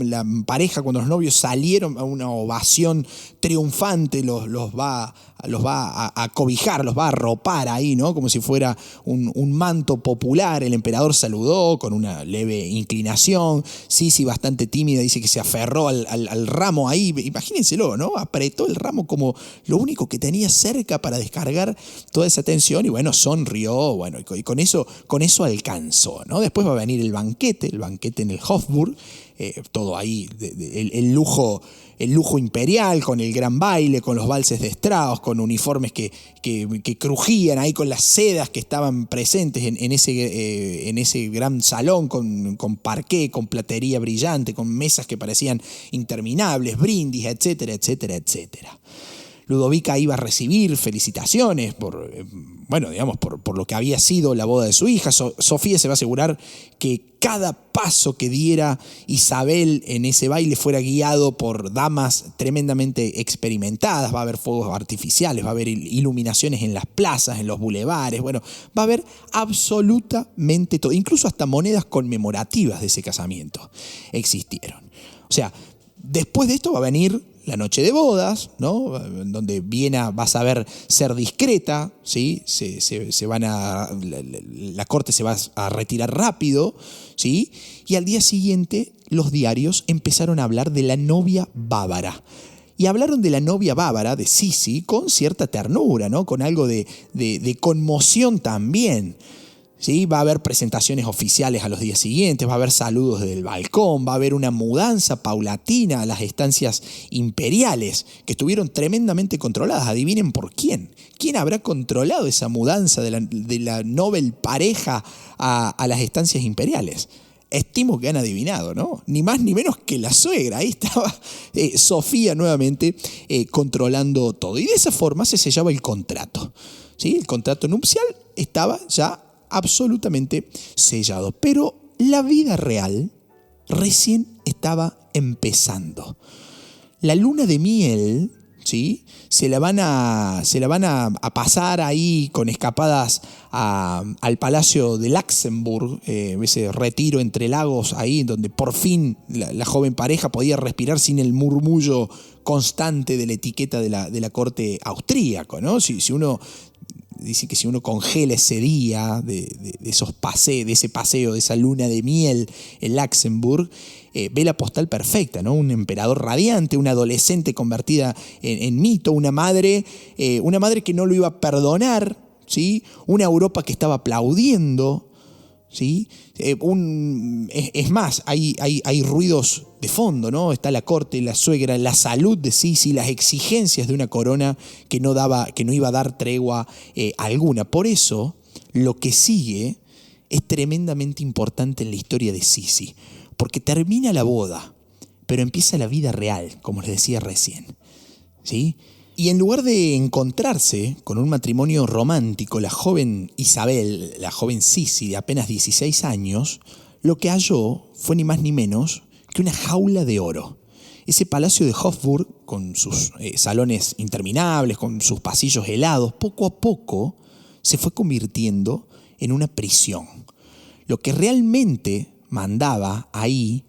pareja, cuando los novios salieron a una ovación triunfante, los va a cobijar, los va a arropar ahí, ¿no? Como si fuera un manto popular. El emperador saludó con una leve inclinación. Sisi, bastante tímida, dice que se aferró al ramo ahí. Imagínenselo, ¿no? Apretó el ramo como lo único que tenía cerca para descargar toda esa tensión y sonrió, y con eso alcanzó, ¿no? Después va a venir el banquete en el Hofburg, todo ahí, el lujo imperial, con el gran baile, con los valses de Strauss, con uniformes que crujían ahí, con las sedas que estaban presentes en ese gran salón, con parqué, con platería brillante, con mesas que parecían interminables, brindis, etcétera, etcétera, etcétera. Ludovica iba a recibir felicitaciones por lo que había sido la boda de su hija. Sofía se va a asegurar que cada paso que diera Isabel en ese baile fuera guiado por damas tremendamente experimentadas. Va a haber fuegos artificiales, va a haber iluminaciones en las plazas, en los bulevares. Va a haber absolutamente todo. Incluso hasta monedas conmemorativas de ese casamiento existieron. O sea, después de esto va a venir la noche de bodas, ¿no? Donde Viena va a saber ser discreta, ¿sí? La corte se va a retirar rápido, ¿sí? Y al día siguiente los diarios empezaron a hablar de la novia bávara. Y hablaron de la novia bávara, de Sisi, con cierta ternura, ¿no? Con algo de conmoción también. ¿Sí? Va a haber presentaciones oficiales a los días siguientes, va a haber saludos desde el balcón, va a haber una mudanza paulatina a las estancias imperiales, que estuvieron tremendamente controladas. Adivinen por quién. ¿Quién habrá controlado esa mudanza de la Nobel pareja a las estancias imperiales? Estimo que han adivinado, ¿no? Ni más ni menos que la suegra. Ahí estaba Sofía nuevamente controlando todo. Y de esa forma se sellaba el contrato. ¿Sí? El contrato nupcial estaba ya absolutamente sellado. Pero la vida real recién estaba empezando. La luna de miel, ¿sí? Se la van a pasar ahí con escapadas al Palacio de Luxemburg, ese retiro entre lagos ahí, donde por fin la joven pareja podía respirar sin el murmullo constante de la etiqueta de la corte austríaca, ¿no? Si uno dice que si uno congela ese día de ese paseo, de esa luna de miel en Luxemburg, ve la postal perfecta, ¿no? Un emperador radiante, una adolescente convertida en mito, una madre que no lo iba a perdonar, ¿sí? Una Europa que estaba aplaudiendo, ¿sí? Es más, hay ruidos de fondo, ¿no? Está la corte, la suegra, la salud de Sisi, las exigencias de una corona que no iba a dar tregua alguna. Por eso, lo que sigue es tremendamente importante en la historia de Sisi, porque termina la boda, pero empieza la vida real, como les decía recién, ¿sí? Y en lugar de encontrarse con un matrimonio romántico, la joven Isabel, la joven Sisi de apenas 16 años, lo que halló fue ni más ni menos que una jaula de oro. Ese palacio de Hofburg, con sus salones interminables, con sus pasillos helados, poco a poco se fue convirtiendo en una prisión. Lo que realmente mandaba ahí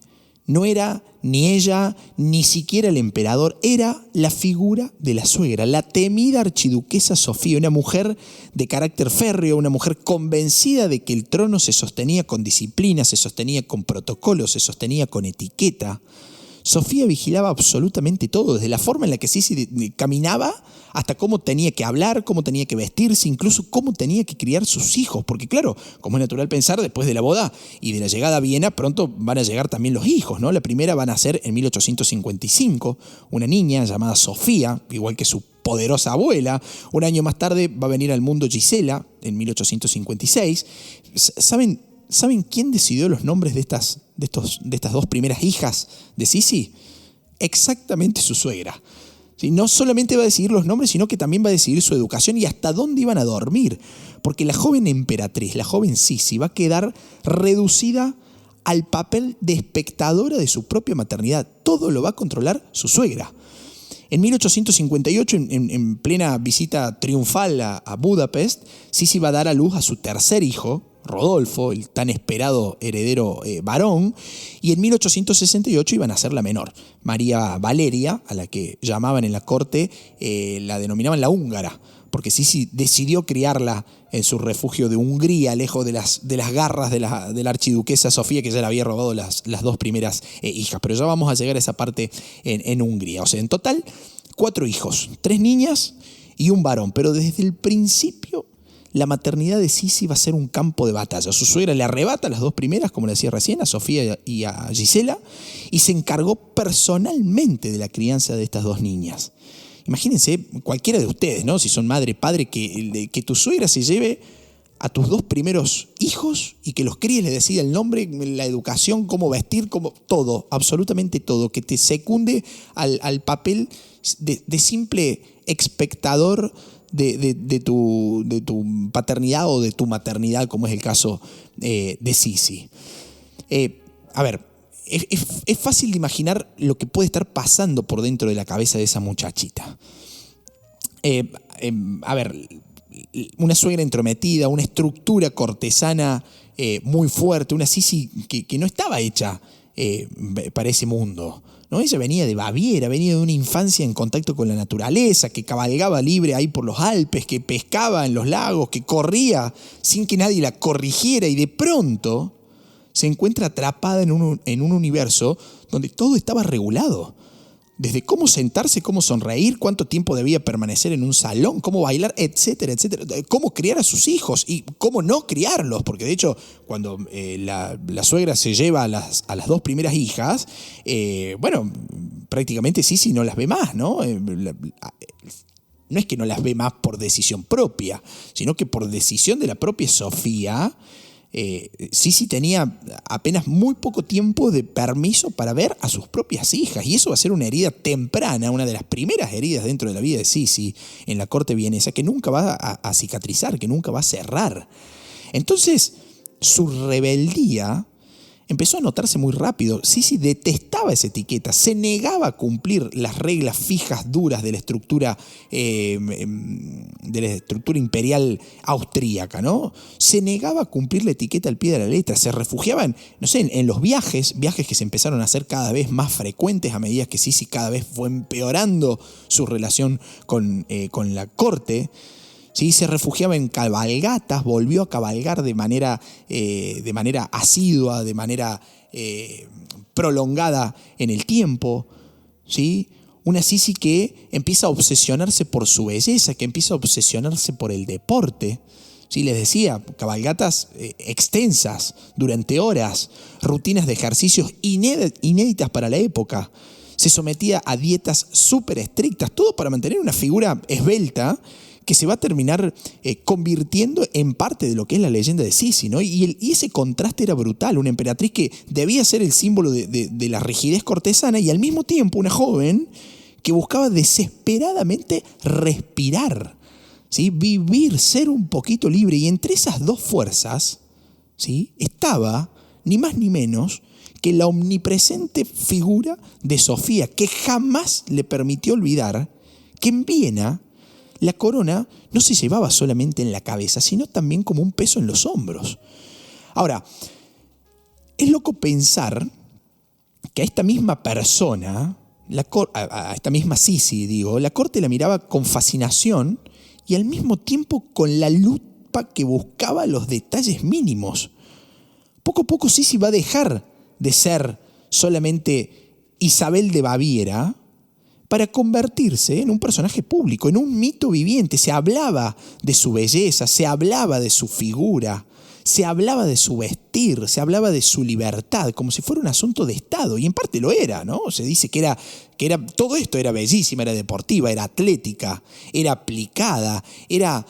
no era ni ella, ni siquiera el emperador, era la figura de la suegra, la temida archiduquesa Sofía, una mujer de carácter férreo, una mujer convencida de que el trono se sostenía con disciplina, se sostenía con protocolo, se sostenía con etiqueta. Sofía vigilaba absolutamente todo, desde la forma en la que Sisi caminaba hasta cómo tenía que hablar, cómo tenía que vestirse, incluso cómo tenía que criar sus hijos. Porque claro, como es natural pensar, después de la boda y de la llegada a Viena, pronto van a llegar también los hijos, ¿no? La primera van a ser en 1855, una niña llamada Sofía, igual que su poderosa abuela. Un año más tarde va a venir al mundo Gisela, en 1856. ¿Saben quién decidió los nombres de estas dos primeras hijas de Sisi? Exactamente su suegra. ¿Sí? No solamente va a decidir los nombres, sino que también va a decidir su educación y hasta dónde iban a dormir. Porque la joven emperatriz, la joven Sisi, va a quedar reducida al papel de espectadora de su propia maternidad. Todo lo va a controlar su suegra. En 1858, en plena visita triunfal a Budapest, Sisi va a dar a luz a su tercer hijo, Rodolfo, el tan esperado heredero varón, y en 1868 iban a ser la menor, María Valeria, a la que llamaban en la corte, la denominaban la húngara, porque Sisi decidió criarla en su refugio de Hungría, lejos de las garras de la archiduquesa Sofía, que ya le había robado las dos primeras hijas. Pero ya vamos a llegar a esa parte en Hungría. O sea, en total, 4 hijos, 3 niñas y un varón. Pero desde el principio, la maternidad de Sisi va a ser un campo de batalla. Su suegra le arrebata las 2 primeras, como le decía recién, a Sofía y a Gisela, y se encargó personalmente de la crianza de estas 2 niñas. Imagínense, cualquiera de ustedes, ¿no? Si son madre, padre, que tu suegra se lleve a tus 2 primeros hijos y que los críes, les decida el nombre, la educación, cómo vestir, todo, absolutamente todo, que te secunde al papel de simple espectador de tu paternidad o de tu maternidad, como es el caso de Sisi. A ver, es fácil de imaginar lo que puede estar pasando por dentro de la cabeza de esa muchachita. A ver, una suegra entrometida, una estructura cortesana muy fuerte, una Sisi que no estaba hecha para ese mundo, ¿no? Ella venía de Baviera, venía de una infancia en contacto con la naturaleza, que cabalgaba libre ahí por los Alpes, que pescaba en los lagos, que corría sin que nadie la corrigiera, y de pronto se encuentra atrapada en un universo donde todo estaba regulado. Desde cómo sentarse, cómo sonreír, cuánto tiempo debía permanecer en un salón, cómo bailar, etcétera, etcétera. Cómo criar a sus hijos y cómo no criarlos. Porque de hecho, cuando la suegra se lleva a las dos primeras hijas, prácticamente Sisi no las ve más, ¿no? No es que no las ve más por decisión propia, sino que por decisión de la propia Sofía. Sisi tenía apenas muy poco tiempo de permiso para ver a sus propias hijas, y eso va a ser una herida temprana, una de las primeras heridas dentro de la vida de Sisi en la corte vienesa, que nunca va a cicatrizar, que nunca va a cerrar. Entonces, su rebeldía empezó a notarse muy rápido. Sisi detestaba esa etiqueta, se negaba a cumplir las reglas fijas, duras de la estructura imperial austríaca, ¿no? Se negaba a cumplir la etiqueta al pie de la letra, se refugiaban, no sé, en los viajes que se empezaron a hacer cada vez más frecuentes a medida que Sisi cada vez fue empeorando su relación con la corte. ¿Sí? Se refugiaba en cabalgatas, volvió a cabalgar de manera asidua, de manera prolongada en el tiempo. ¿Sí? Una Sisi que empieza a obsesionarse por su belleza, que empieza a obsesionarse por el deporte. ¿Sí? Les decía, cabalgatas extensas durante horas, rutinas de ejercicios inéditas para la época. Se sometía a dietas súper estrictas, todo para mantener una figura esbelta que se va a terminar convirtiendo en parte de lo que es la leyenda de Sisi, ¿no? Y ese contraste era brutal, una emperatriz que debía ser el símbolo de la rigidez cortesana y al mismo tiempo una joven que buscaba desesperadamente respirar, ¿sí? Vivir, ser un poquito libre. Y entre esas dos fuerzas, ¿sí?, estaba ni más ni menos que la omnipresente figura de Sofía, que jamás le permitió olvidar que en Viena la corona no se llevaba solamente en la cabeza, sino también como un peso en los hombros. Ahora, es loco pensar que a esta misma persona, a esta misma Sisi, la corte la miraba con fascinación y al mismo tiempo con la lupa que buscaba los detalles mínimos. Poco a poco Sisi va a dejar de ser solamente Isabel de Baviera para convertirse en un personaje público, en un mito viviente. Se hablaba de su belleza, se hablaba de su figura, se hablaba de su vestir, se hablaba de su libertad, como si fuera un asunto de Estado, y en parte lo era, ¿no? Se dice que todo esto era bellísima, era deportiva, era atlética, era aplicada, era,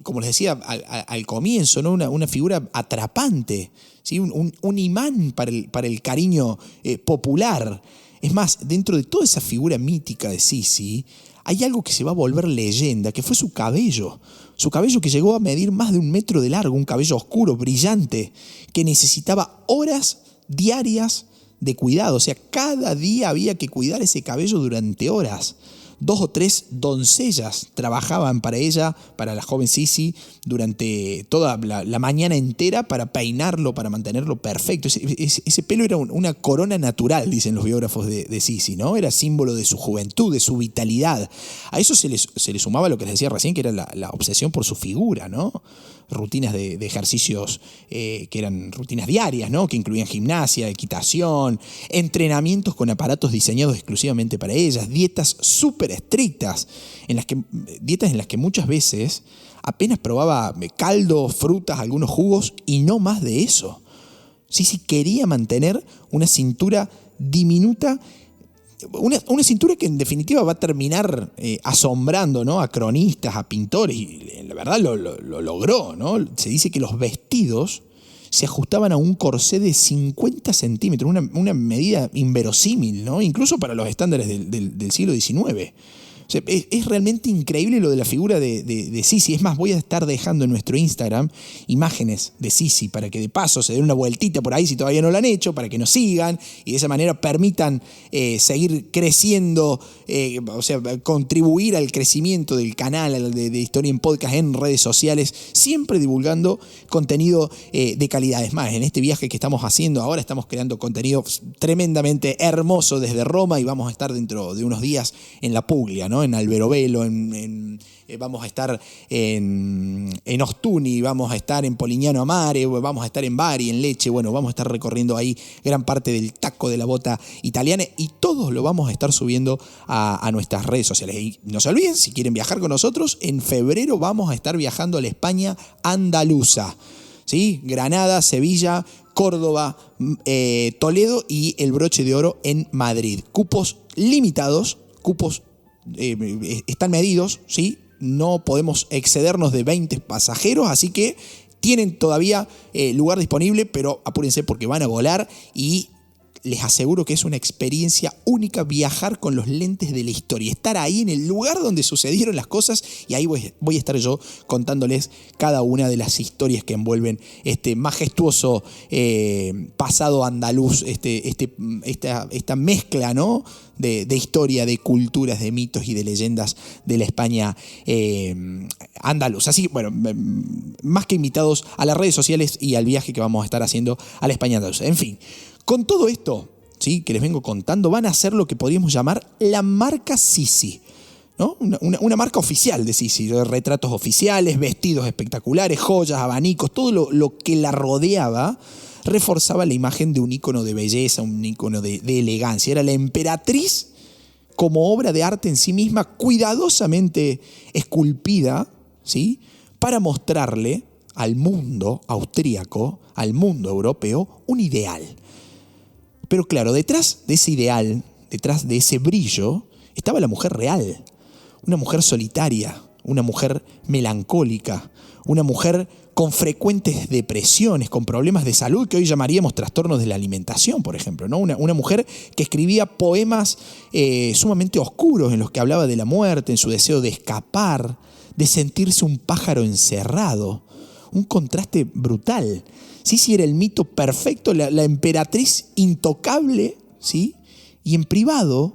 como les decía al comienzo, ¿no?, una figura atrapante, ¿sí? Un imán para el cariño popular. Es más, dentro de toda esa figura mítica de Sisi, hay algo que se va a volver leyenda, que fue su cabello. Su cabello que llegó a medir más de 1 metro de largo, un cabello oscuro, brillante, que necesitaba horas diarias de cuidado. O sea, cada día había que cuidar ese cabello durante horas. 2 o 3 doncellas trabajaban para ella, para la joven Sisi, durante toda la mañana entera para peinarlo, para mantenerlo perfecto. Ese pelo era una corona natural, dicen los biógrafos de Sisi, ¿no? Era símbolo de su juventud, de su vitalidad. A eso se le sumaba lo que les decía recién, que era la obsesión por su figura, ¿no? Rutinas de ejercicios que eran rutinas diarias, ¿no?, que incluían gimnasia, equitación, entrenamientos con aparatos diseñados exclusivamente para ellas, dietas súper estrictas, dietas en las que muchas veces apenas probaba caldo, frutas, algunos jugos y no más de eso. Sisi quería mantener una cintura diminuta, una cintura que en definitiva va a terminar asombrando, ¿no?, a cronistas, a pintores, y la verdad lo logró, ¿no? Se dice que los vestidos se ajustaban a un corsé de 50 centímetros, una medida inverosímil, ¿no?, incluso para los estándares del siglo XIX. O sea, es realmente increíble lo de la figura de Sisi. Es más, voy a estar dejando en nuestro Instagram imágenes de Sisi para que de paso se den una vueltita por ahí si todavía no lo han hecho, para que nos sigan y de esa manera permitan seguir creciendo, o sea, contribuir al crecimiento del canal de Historia en Podcast en redes sociales, siempre divulgando contenido de calidad. Es más, en este viaje que estamos haciendo ahora estamos creando contenido tremendamente hermoso desde Roma y vamos a estar dentro de unos días en la Puglia, ¿no? ¿no? En Alberobello, vamos a estar en Ostuni, vamos a estar en Polignano a Mare, vamos a estar en Bari, en Lecce, bueno, vamos a estar recorriendo ahí gran parte del taco de la bota italiana y todos lo vamos a estar subiendo a nuestras redes sociales. Y no se olviden, si quieren viajar con nosotros, en febrero vamos a estar viajando a la España andaluza, ¿sí? Granada, Sevilla, Córdoba, Toledo y el Broche de Oro en Madrid. Cupos limitados, cupos están medidos, ¿sí? No podemos excedernos de 20 pasajeros, así que tienen todavía lugar disponible, pero apúrense porque van a volar y les aseguro que es una experiencia única viajar con los lentes de la historia, estar ahí en el lugar donde sucedieron las cosas y ahí voy a estar yo contándoles cada una de las historias que envuelven este majestuoso pasado andaluz, esta mezcla, ¿no? de historia, de culturas, de mitos y de leyendas de la España andaluza. Así que, bueno, más que invitados a las redes sociales y al viaje que vamos a estar haciendo a la España andaluza. En fin, con todo esto, ¿sí?, que les vengo contando, van a ser lo que podríamos llamar la marca Sisi, ¿no? Una marca oficial de Sisi, retratos oficiales, vestidos espectaculares, joyas, abanicos, todo lo que la rodeaba reforzaba la imagen de un ícono de belleza, un ícono de elegancia. Era la emperatriz como obra de arte en sí misma, cuidadosamente esculpida, ¿sí?, para mostrarle al mundo austríaco, al mundo europeo, un ideal. Pero claro, detrás de ese ideal, detrás de ese brillo, estaba la mujer real. Una mujer solitaria, una mujer melancólica, una mujer con frecuentes depresiones, con problemas de salud que hoy llamaríamos trastornos de la alimentación, por ejemplo, ¿no? Una mujer que escribía poemas sumamente oscuros en los que hablaba de la muerte, en su deseo de escapar, de sentirse un pájaro encerrado. Un contraste brutal. Sisi era el mito perfecto, la emperatriz intocable, ¿sí? Y en privado,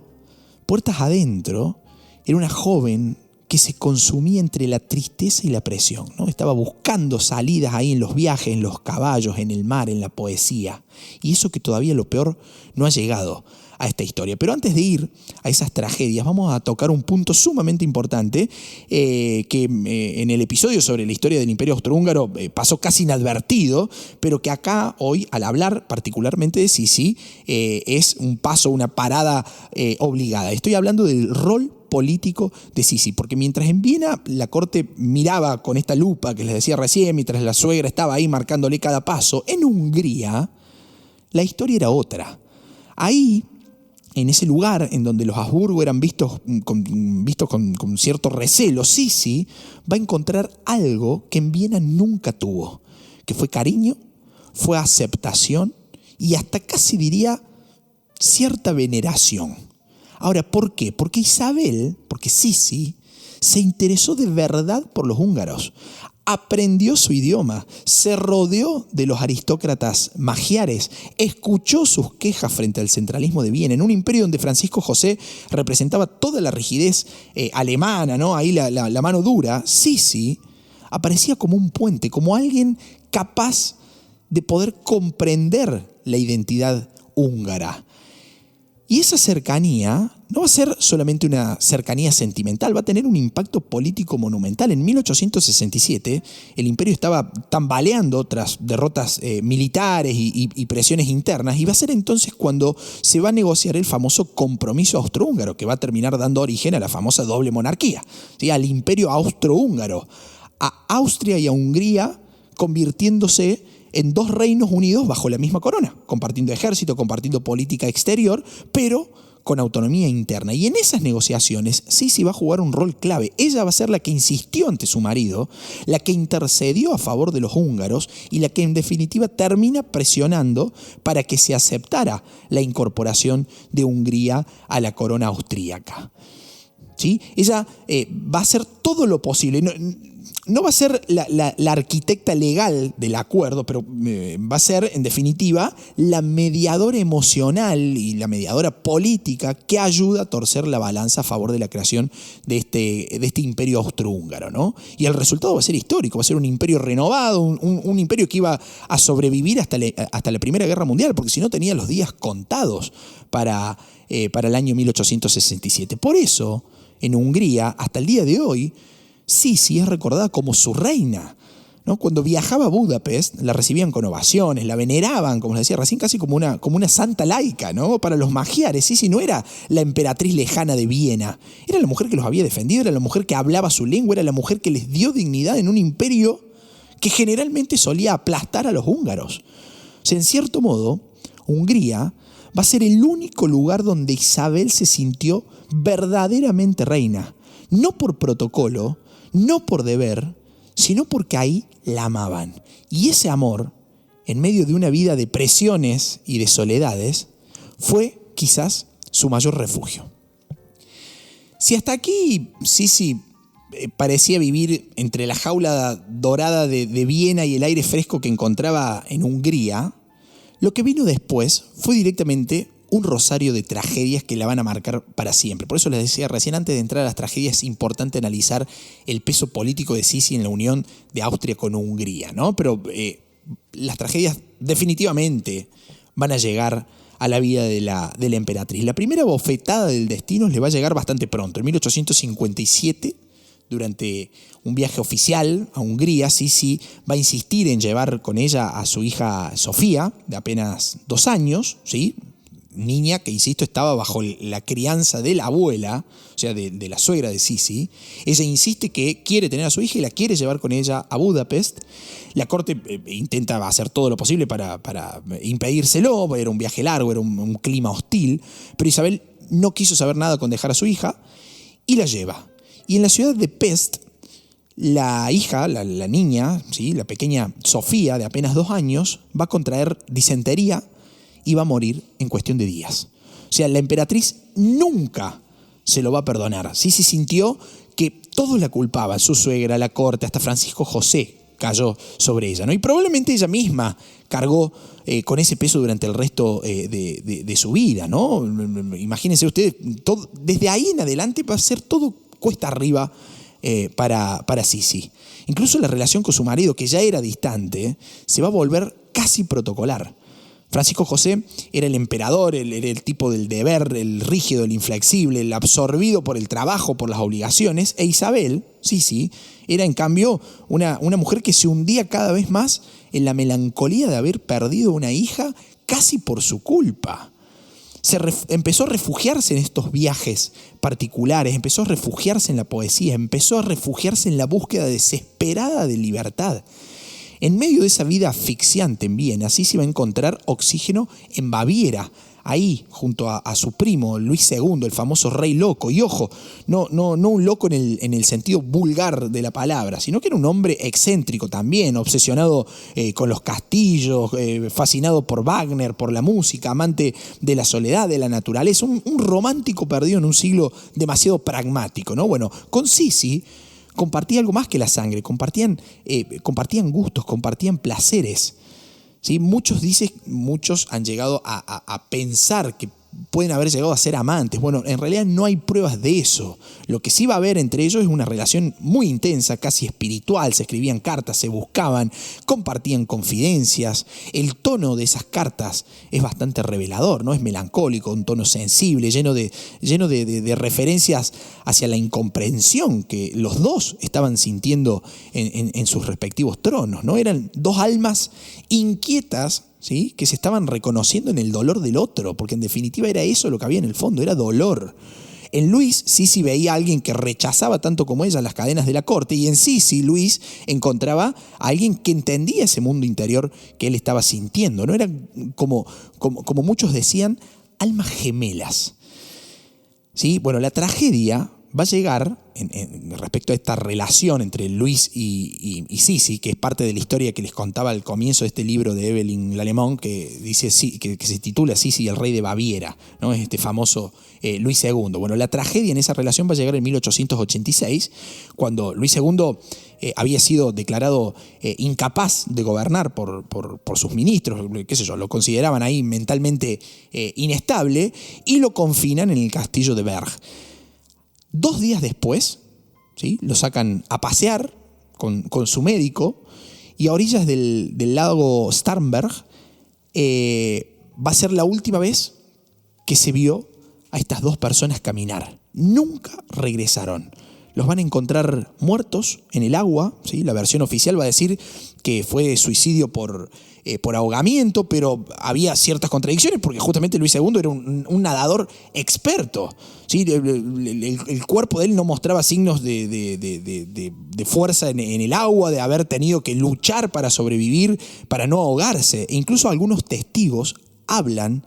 puertas adentro, era una joven que se consumía entre la tristeza y la presión, ¿no? Estaba buscando salidas ahí en los viajes, en los caballos, en el mar, en la poesía. Y eso que todavía lo peor no ha llegado a esta historia. Pero antes de ir a esas tragedias, vamos a tocar un punto sumamente importante que en el episodio sobre la historia del Imperio Austrohúngaro pasó casi inadvertido, pero que acá hoy, al hablar particularmente de Sisi, es un paso, una parada obligada. Estoy hablando del rol político de Sisi, porque mientras en Viena la corte miraba con esta lupa que les decía recién, mientras la suegra estaba ahí marcándole cada paso, en Hungría la historia era otra. Ahí, en ese lugar en donde los Habsburgo eran vistos con cierto recelo, Sisi va a encontrar algo que en Viena nunca tuvo, que fue cariño, fue aceptación y hasta casi diría cierta veneración. Ahora, ¿por qué? Porque Sisi se interesó de verdad por los húngaros, aprendió su idioma, se rodeó de los aristócratas magiares, escuchó sus quejas frente al centralismo de Viena, en un imperio donde Francisco José representaba toda la rigidez alemana, ¿no? Ahí la mano dura. Sisi aparecía como un puente, como alguien capaz de poder comprender la identidad húngara. Y esa cercanía no va a ser solamente una cercanía sentimental, va a tener un impacto político monumental. En 1867 el imperio estaba tambaleando tras derrotas militares y presiones internas, y va a ser entonces cuando se va a negociar el famoso compromiso austrohúngaro, que va a terminar dando origen a la famosa doble monarquía, ¿sí?, al imperio austrohúngaro, a Austria y a Hungría convirtiéndose en dos reinos unidos bajo la misma corona, compartiendo ejército, compartiendo política exterior, pero con autonomía interna. Y en esas negociaciones Sisi va a jugar un rol clave. Ella va a ser la que insistió ante su marido, la que intercedió a favor de los húngaros y la que en definitiva termina presionando para que se aceptara la incorporación de Hungría a la corona austríaca. ¿Sí? Ella va a hacer todo lo posible. No va a ser la arquitecta legal del acuerdo, pero va a ser, en definitiva, la mediadora emocional y la mediadora política que ayuda a torcer la balanza a favor de la creación de este imperio austrohúngaro, ¿no? Y el resultado va a ser histórico, va a ser un imperio renovado, un imperio que iba a sobrevivir hasta la Primera Guerra Mundial, porque si no tenía los días contados para el año 1867. Por eso en Hungría, hasta el día de hoy, Sisi es recordada como su reina, ¿no? Cuando viajaba a Budapest, la recibían con ovaciones, la veneraban, como les decía recién, casi como una santa laica, ¿no? Para los magiares, Sisi no era la emperatriz lejana de Viena, era la mujer que los había defendido, era la mujer que hablaba su lengua, era la mujer que les dio dignidad en un imperio que generalmente solía aplastar a los húngaros. O sea, en cierto modo, Hungría va a ser el único lugar donde Isabel se sintió verdaderamente reina. No por protocolo, no por deber, sino porque ahí la amaban. Y ese amor, en medio de una vida de presiones y de soledades, fue quizás su mayor refugio. Si hasta aquí Sisi parecía vivir entre la jaula dorada de Viena y el aire fresco que encontraba en Hungría, lo que vino después fue directamente un rosario de tragedias que la van a marcar para siempre. Por eso les decía recién, antes de entrar a las tragedias, es importante analizar el peso político de Sisi en la unión de Austria con Hungría, ¿no? Pero las tragedias definitivamente van a llegar a la vida de la emperatriz. La primera bofetada del destino le va a llegar bastante pronto. En 1857, durante un viaje oficial a Hungría, Sisi va a insistir en llevar con ella a su hija Sofía, de apenas 2 años, ¿sí? Niña que, insisto, estaba bajo la crianza de la abuela, o sea, de la suegra de Sisi. Ella insiste que quiere tener a su hija y la quiere llevar con ella a Budapest. La corte intenta hacer todo lo posible para impedírselo, era un viaje largo, era un clima hostil, pero Isabel no quiso saber nada con dejar a su hija y la lleva. Y en la ciudad de Pest, la hija, la niña, ¿sí? La pequeña Sofía, de apenas 2 años, va a contraer disentería y va a morir en cuestión de días. O sea, la emperatriz nunca se lo va a perdonar. Sisi sintió que todos la culpaban, su suegra, la corte, hasta Francisco José cayó sobre ella, ¿no? Y probablemente ella misma cargó con ese peso durante el resto de su vida, ¿no? Imagínense ustedes, desde ahí en adelante va a ser todo cuesta arriba para Sisi. Incluso la relación con su marido, que ya era distante, se va a volver casi protocolar. Francisco José era el emperador, era el tipo del deber, el rígido, el inflexible, el absorbido por el trabajo, por las obligaciones, e Isabel, Sisi, era en cambio una mujer que se hundía cada vez más en la melancolía de haber perdido una hija casi por su culpa. Empezó a refugiarse en estos viajes particulares, empezó a refugiarse en la poesía, empezó a refugiarse en la búsqueda desesperada de libertad. En medio de esa vida asfixiante en Viena, Sisi va a encontrar oxígeno en Baviera, ahí junto a su primo Luis II, el famoso rey loco. Y ojo, no un loco en el sentido vulgar de la palabra, sino que era un hombre excéntrico también, obsesionado con los castillos, fascinado por Wagner, por la música, amante de la soledad, de la naturaleza, un romántico perdido en un siglo demasiado pragmático, ¿no? Bueno, con Sisi compartía algo más que la sangre, compartían gustos, compartían placeres. ¿Sí? Muchos han llegado a pensar que pueden haber llegado a ser amantes. Bueno, en realidad no hay pruebas de eso. Lo que sí va a haber entre ellos es una relación muy intensa, casi espiritual. Se escribían cartas, se buscaban, compartían confidencias. El tono de esas cartas es bastante revelador, ¿no? Es melancólico, un tono sensible, lleno de referencias hacia la incomprensión que los dos estaban sintiendo en sus respectivos tronos, ¿no? Eran 2 almas inquietas, ¿sí? Que se estaban reconociendo en el dolor del otro, porque en definitiva era eso lo que había en el fondo, era dolor. En Luis, Sisi veía a alguien que rechazaba tanto como ella las cadenas de la corte, y en Sisi, Luis encontraba a alguien que entendía ese mundo interior que él estaba sintiendo, ¿no? Eran como muchos decían, almas gemelas. ¿Sí? Bueno, la tragedia va a llegar respecto a esta relación entre Luis y Sisi, que es parte de la historia que les contaba al comienzo de este libro de Evelyn Lalemón, que dice que se titula Sisi y el rey de Baviera, ¿no? Es este famoso Luis II. Bueno, la tragedia en esa relación va a llegar en 1886, cuando Luis II había sido declarado incapaz de gobernar por sus ministros, qué sé yo, lo consideraban ahí mentalmente inestable, y lo confinan en el castillo de Berg. 2 días después, ¿sí? Lo sacan a pasear con su médico, y a orillas del lago Starnberg va a ser la última vez que se vio a estas 2 personas caminar. nunca regresaron. Los van a encontrar muertos en el agua, ¿sí? La versión oficial va a decir que fue suicidio por ahogamiento, pero había ciertas contradicciones porque justamente Luis II era un nadador experto, ¿sí? El cuerpo de él no mostraba signos de fuerza en el agua, de haber tenido que luchar para sobrevivir, para no ahogarse. E incluso algunos testigos hablan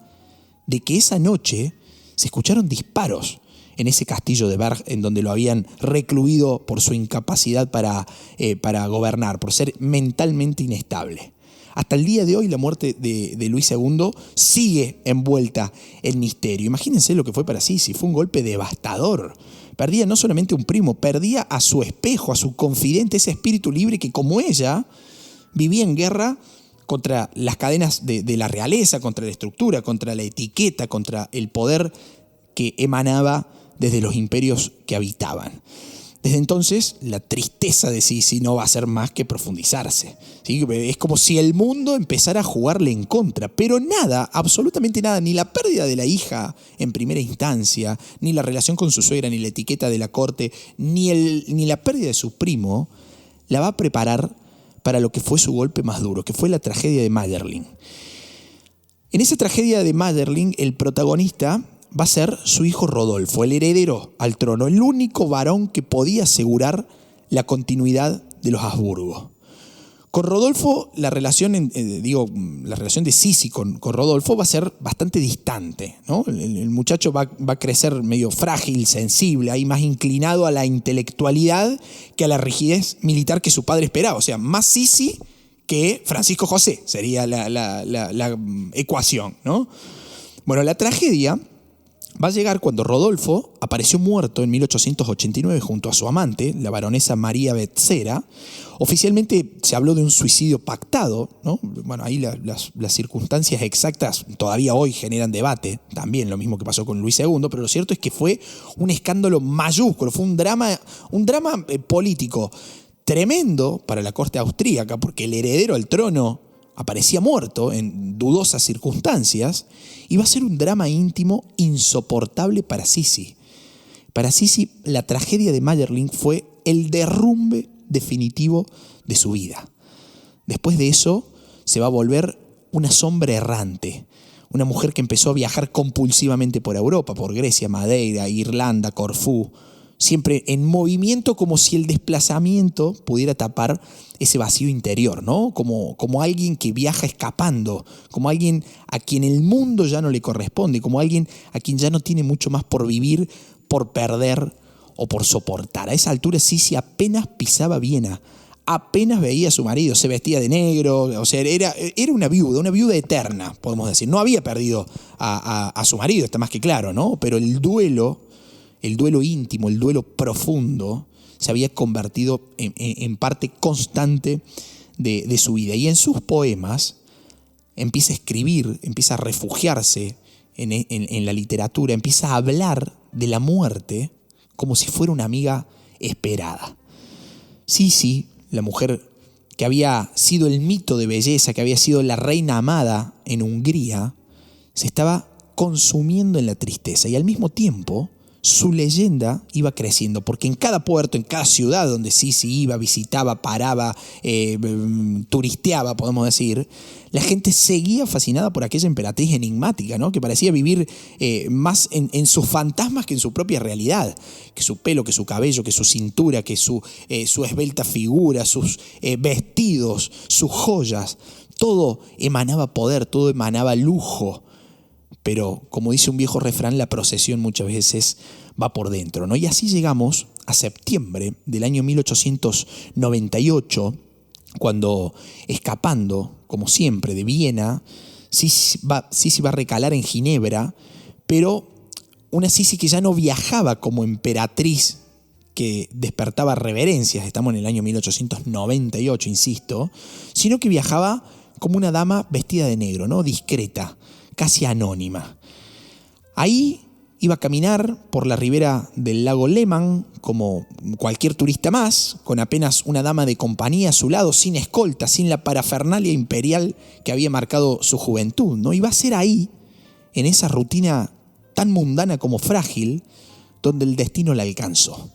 de que esa noche se escucharon disparos en ese castillo de Berg, en donde lo habían recluido por su incapacidad para gobernar, por ser mentalmente inestable. Hasta el día de hoy la muerte de Luis II sigue envuelta en misterio. Imagínense lo que fue para Sisi, fue un golpe devastador. Perdía no solamente un primo, perdía a su espejo, a su confidente, ese espíritu libre que como ella vivía en guerra contra las cadenas de la realeza, contra la estructura, contra la etiqueta, contra el poder que emanaba desde los imperios que habitaban. Desde entonces, la tristeza de Sisi no va a hacer más que profundizarse, ¿sí? Es como si el mundo empezara a jugarle en contra, pero nada, absolutamente nada, ni la pérdida de la hija en primera instancia, ni la relación con su suegra, ni la etiqueta de la corte, ni la pérdida de su primo, la va a preparar para lo que fue su golpe más duro, que fue la tragedia de Mayerling. En esa tragedia de Mayerling, el protagonista va a ser su hijo Rodolfo, el heredero al trono, el único varón que podía asegurar la continuidad de los Habsburgo. Con Rodolfo, la relación de Sisi con Rodolfo va a ser bastante distante, ¿no? El muchacho va a crecer medio frágil, sensible, ahí más inclinado a la intelectualidad que a la rigidez militar que su padre esperaba. O sea, más Sisi que Francisco José sería la ecuación, ¿no? Bueno, la tragedia va a llegar cuando Rodolfo apareció muerto en 1889 junto a su amante, la baronesa María Betzera. Oficialmente se habló de un suicidio pactado, ¿no? Bueno, ahí las circunstancias exactas todavía hoy generan debate, también lo mismo que pasó con Luis II, pero lo cierto es que fue un escándalo mayúsculo, fue un drama político tremendo para la corte austríaca, porque el heredero al trono aparecía muerto en dudosas circunstancias, y va a ser un drama íntimo insoportable para Sisi. Para Sisi, la tragedia de Mayerling fue el derrumbe definitivo de su vida. Después de eso, se va a volver una sombra errante, una mujer que empezó a viajar compulsivamente por Europa, por Grecia, Madeira, Irlanda, Corfú, siempre en movimiento, como si el desplazamiento pudiera tapar ese vacío interior, ¿no? Como alguien que viaja escapando, como alguien a quien el mundo ya no le corresponde, como alguien a quien ya no tiene mucho más por vivir, por perder o por soportar. A esa altura Sisi apenas pisaba Viena, apenas veía a su marido, se vestía de negro, o sea, era una viuda eterna, podemos decir. No había perdido a su marido, está más que claro, ¿no? Pero el duelo íntimo, el duelo profundo, se había convertido en parte constante de su vida. Y en sus poemas empieza a escribir, empieza a refugiarse en la literatura, empieza a hablar de la muerte como si fuera una amiga esperada. Sisi, la mujer que había sido el mito de belleza, que había sido la reina amada en Hungría, se estaba consumiendo en la tristeza, y al mismo tiempo su leyenda iba creciendo, porque en cada puerto, en cada ciudad donde Sisi iba, visitaba, paraba, turisteaba, podemos decir, la gente seguía fascinada por aquella emperatriz enigmática, ¿no? Que parecía vivir más en sus fantasmas que en su propia realidad. Que su pelo, que su cabello, que su cintura, que su esbelta figura, sus vestidos, sus joyas, todo emanaba poder, todo emanaba lujo. Pero, como dice un viejo refrán, la procesión muchas veces va por dentro, ¿no? Y así llegamos a septiembre del año 1898, cuando, escapando, como siempre, de Viena, Sisi va a recalar en Ginebra, pero una Sisi que ya no viajaba como emperatriz que despertaba reverencias, estamos en el año 1898, insisto, sino que viajaba como una dama vestida de negro, ¿no? Discreta, casi anónima. Ahí iba a caminar por la ribera del lago Lehmann como cualquier turista más, con apenas una dama de compañía a su lado, sin escolta, sin la parafernalia imperial que había marcado su juventud, ¿no? Y va a ser ahí, en esa rutina tan mundana como frágil, donde el destino la alcanzó.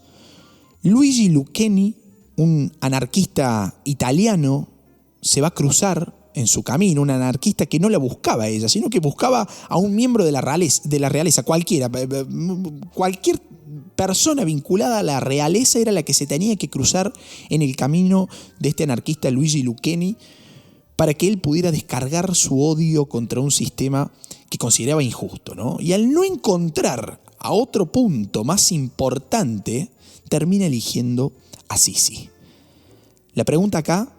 Luigi Lucchini, un anarquista italiano, se va a cruzar en su camino, un anarquista que no la buscaba a ella, sino que buscaba a un miembro de la realeza, cualquier persona vinculada a la realeza era la que se tenía que cruzar en el camino de este anarquista Luigi Lucchini para que él pudiera descargar su odio contra un sistema que consideraba injusto, ¿no? Y al no encontrar a otro punto más importante, termina eligiendo a Sisi. La pregunta acá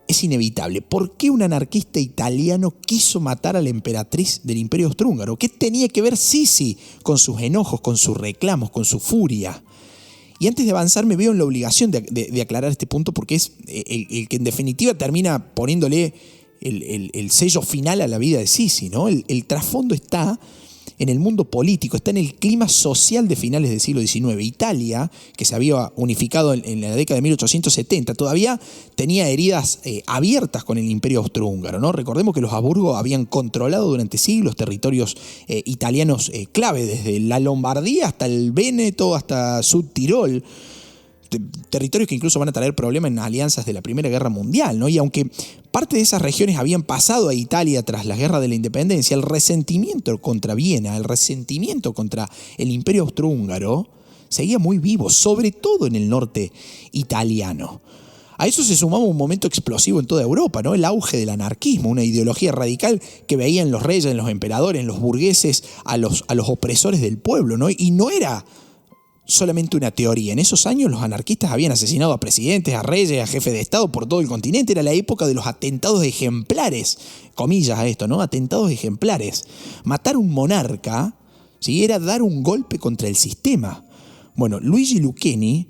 es inevitable. ¿Por qué un anarquista italiano quiso matar a la emperatriz del Imperio Austrohúngaro? ¿Qué tenía que ver Sisi con sus enojos, con sus reclamos, con su furia? Y antes de avanzar me veo en la obligación de aclarar este punto porque es el que en definitiva termina poniéndole el sello final a la vida de Sisi, ¿no? El trasfondo está en el mundo político, está en el clima social de finales del siglo XIX. Italia, que se había unificado en la década de 1870, todavía tenía heridas abiertas con el Imperio Austrohúngaro, ¿no? Recordemos que los Habsburgo habían controlado durante siglos territorios italianos clave, desde la Lombardía hasta el Véneto, hasta Sud-Tirol. Territorios que incluso van a traer problemas en alianzas de la Primera Guerra Mundial, ¿no? Y aunque parte de esas regiones habían pasado a Italia tras la Guerra de la Independencia, el resentimiento contra Viena, el resentimiento contra el Imperio Austrohúngaro seguía muy vivo, sobre todo en el norte italiano. A eso se sumaba un momento explosivo en toda Europa, ¿no? El auge del anarquismo, una ideología radical que veía en los reyes, en los emperadores, en los burgueses, a los opresores del pueblo, ¿no? Y no era solamente una teoría. En esos años los anarquistas habían asesinado a presidentes, a reyes, a jefes de Estado por todo el continente. Era la época de los atentados ejemplares, comillas a esto, ¿no? Atentados ejemplares. Matar a un monarca, ¿sí?, era dar un golpe contra el sistema. Bueno, Luigi Lucchini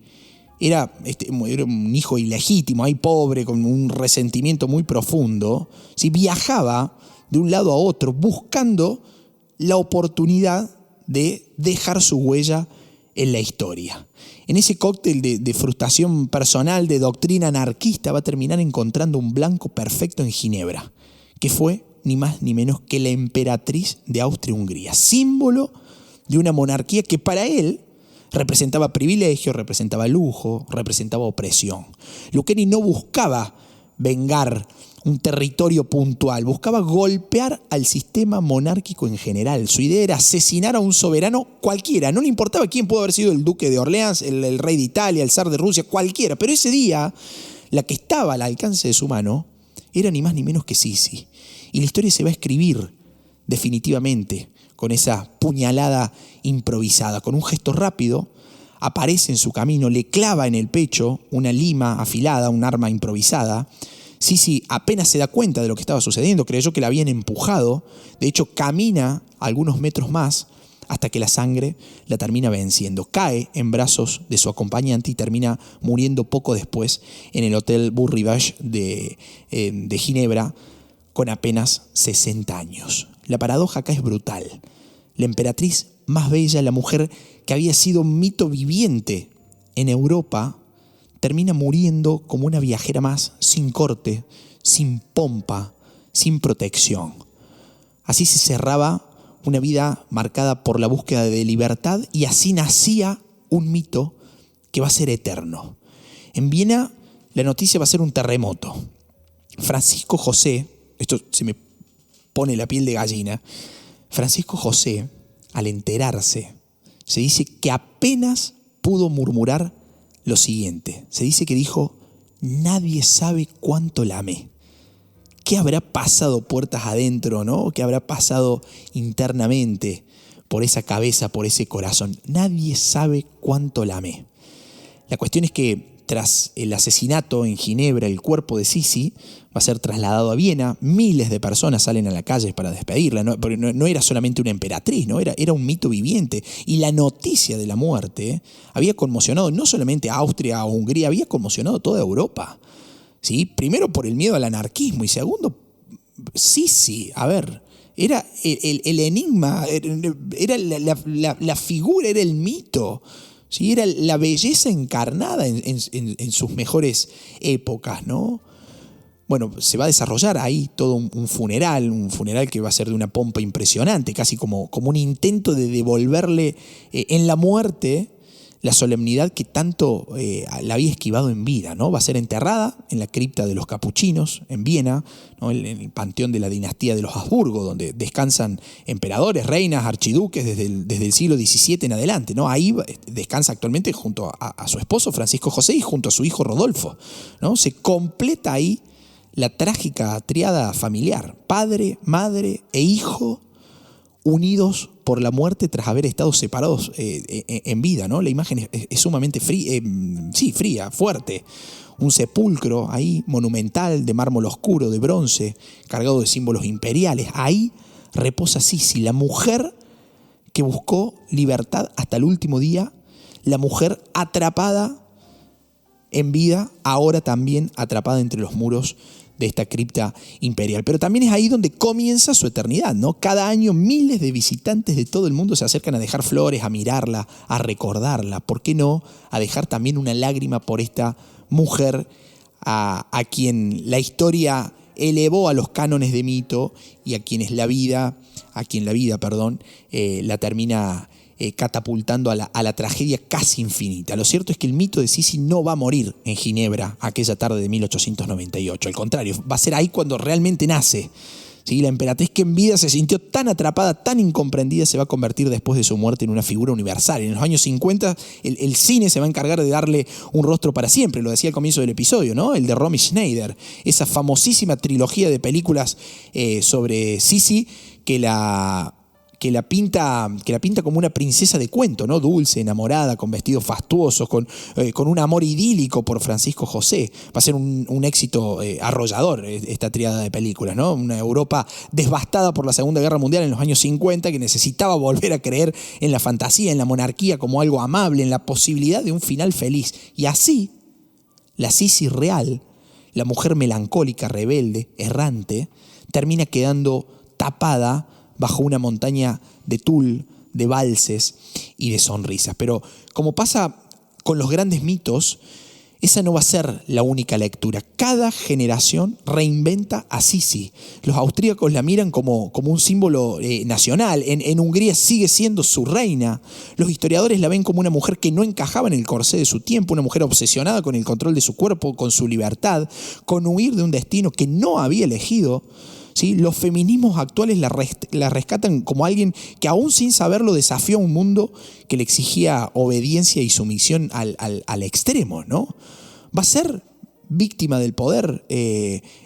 era un hijo ilegítimo, ahí pobre, con un resentimiento muy profundo. ¿Sí? Viajaba de un lado a otro buscando la oportunidad de dejar su huella en la historia. En ese cóctel de frustración personal, de doctrina anarquista, va a terminar encontrando un blanco perfecto en Ginebra, que fue ni más ni menos que la emperatriz de Austria-Hungría, símbolo de una monarquía que para él representaba privilegio, representaba lujo, representaba opresión. Lucchini no buscaba vengar un territorio puntual, buscaba golpear al sistema monárquico en general. Su idea era asesinar a un soberano cualquiera, no le importaba quién pudo haber sido el duque de Orleans, el rey de Italia, el zar de Rusia, cualquiera, pero ese día la que estaba al alcance de su mano era ni más ni menos que Sisi. Y la historia se va a escribir definitivamente con esa puñalada improvisada, con un gesto rápido. Aparece en su camino, le clava en el pecho una lima afilada, un arma improvisada. Sisi apenas se da cuenta de lo que estaba sucediendo, creyó que la habían empujado. De hecho, camina algunos metros más hasta que la sangre la termina venciendo. Cae en brazos de su acompañante y termina muriendo poco después en el Hotel Beau Rivage de Ginebra con apenas 60 años. La paradoja acá es brutal. La emperatriz más bella, la mujer que había sido un mito viviente en Europa, termina muriendo como una viajera más, sin corte, sin pompa, sin protección. Así se cerraba una vida marcada por la búsqueda de libertad y así nacía un mito que va a ser eterno. En Viena la noticia va a ser un terremoto. Francisco José, esto se me pone la piel de gallina, Francisco José, al enterarse, se dice que apenas pudo murmurar lo siguiente. Se dice que dijo: nadie sabe cuánto la amé. ¿Qué habrá pasado puertas adentro, no? ¿Qué habrá pasado internamente por esa cabeza, por ese corazón? Nadie sabe cuánto la amé. La cuestión es que tras el asesinato en Ginebra, el cuerpo de Sisi va a ser trasladado a Viena. Miles de personas salen a la calle para despedirla. Porque no era solamente una emperatriz, ¿no? Era un mito viviente. Y la noticia de la muerte había conmocionado no solamente a Austria o Hungría, había conmocionado toda Europa. ¿Sí? Primero por el miedo al anarquismo y segundo, Sisi, a ver, era el enigma, era la figura, era el mito. ¿Sí? Era la belleza encarnada en sus mejores épocas, ¿no? bueno, se va a desarrollar ahí todo un funeral que va a ser de una pompa impresionante, casi como un intento de devolverle en la muerte la solemnidad que tanto la había esquivado en vida, ¿no? Va a ser enterrada en la cripta de los capuchinos, en Viena, ¿no? En el panteón de la dinastía de los Habsburgo, donde descansan emperadores, reinas, archiduques desde el siglo XVII en adelante, ¿no? Ahí descansa actualmente junto a su esposo Francisco José y junto a su hijo Rodolfo, ¿no? Se completa ahí la trágica triada familiar, padre, madre e hijo, unidos por la muerte tras haber estado separados en vida, ¿no? La imagen es sumamente fría, fuerte. Un sepulcro ahí, monumental, de mármol oscuro, de bronce, cargado de símbolos imperiales. Ahí reposa Sisi, la mujer que buscó libertad hasta el último día, la mujer atrapada en vida, ahora también atrapada entre los muros de esta cripta imperial. Pero también es ahí donde comienza su eternidad, ¿no? Cada año miles de visitantes de todo el mundo se acercan a dejar flores, a mirarla, a recordarla. ¿Por qué no? A dejar también una lágrima por esta mujer a quien la historia elevó a los cánones de mito y a quien la vida la termina catapultando a la tragedia casi infinita. Lo cierto es que el mito de Sisi no va a morir en Ginebra aquella tarde de 1898. Al contrario, va a ser ahí cuando realmente nace. ¿Sí? La emperatriz que en vida se sintió tan atrapada, tan incomprendida, se va a convertir después de su muerte en una figura universal. En los años 50 el cine se va a encargar de darle un rostro para siempre, lo decía al comienzo del episodio, ¿no? El de Romy Schneider, esa famosísima trilogía de películas sobre Sisi que la pinta como una princesa de cuento, ¿no? Dulce, enamorada, con vestidos fastuosos, con un amor idílico por Francisco José. Va a ser un éxito arrollador esta tríada de películas, ¿no? Una Europa devastada por la Segunda Guerra Mundial en los años 50 que necesitaba volver a creer en la fantasía, en la monarquía como algo amable, en la posibilidad de un final feliz. Y así, la Sisi real, la mujer melancólica, rebelde, errante, termina quedando tapada bajo una montaña de tul, de valses y de sonrisas. Pero como pasa con los grandes mitos, esa no va a ser la única lectura. Cada generación reinventa a Sisi. Los austríacos la miran como un símbolo nacional. En Hungría sigue siendo su reina. Los historiadores la ven como una mujer que no encajaba en el corsé de su tiempo, una mujer obsesionada con el control de su cuerpo, con su libertad, con huir de un destino que no había elegido. ¿Sí? Los feminismos actuales la rescatan como alguien que aún sin saberlo desafió a un mundo que le exigía obediencia y sumisión al extremo, ¿no? ¿Va a ser víctima del poder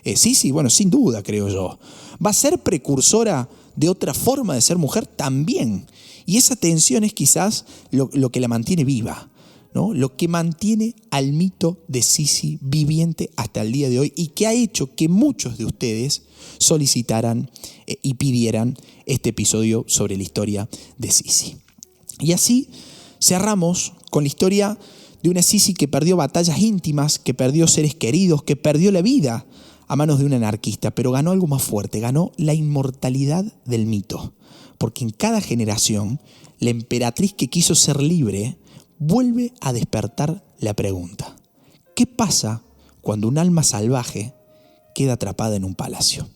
Sisi? Bueno, sin duda, creo yo. ¿Va a ser precursora de otra forma de ser mujer? También. Y esa tensión es quizás lo que la mantiene viva, ¿no? Lo que mantiene al mito de Sisi viviente hasta el día de hoy y que ha hecho que muchos de ustedes solicitaran y pidieran este episodio sobre la historia de Sisi. Y así cerramos con la historia de una Sisi que perdió batallas íntimas, que perdió seres queridos, que perdió la vida a manos de un anarquista, pero ganó algo más fuerte, ganó la inmortalidad del mito. Porque en cada generación, la emperatriz que quiso ser libre vuelve a despertar la pregunta: ¿qué pasa cuando un alma salvaje queda atrapada en un palacio?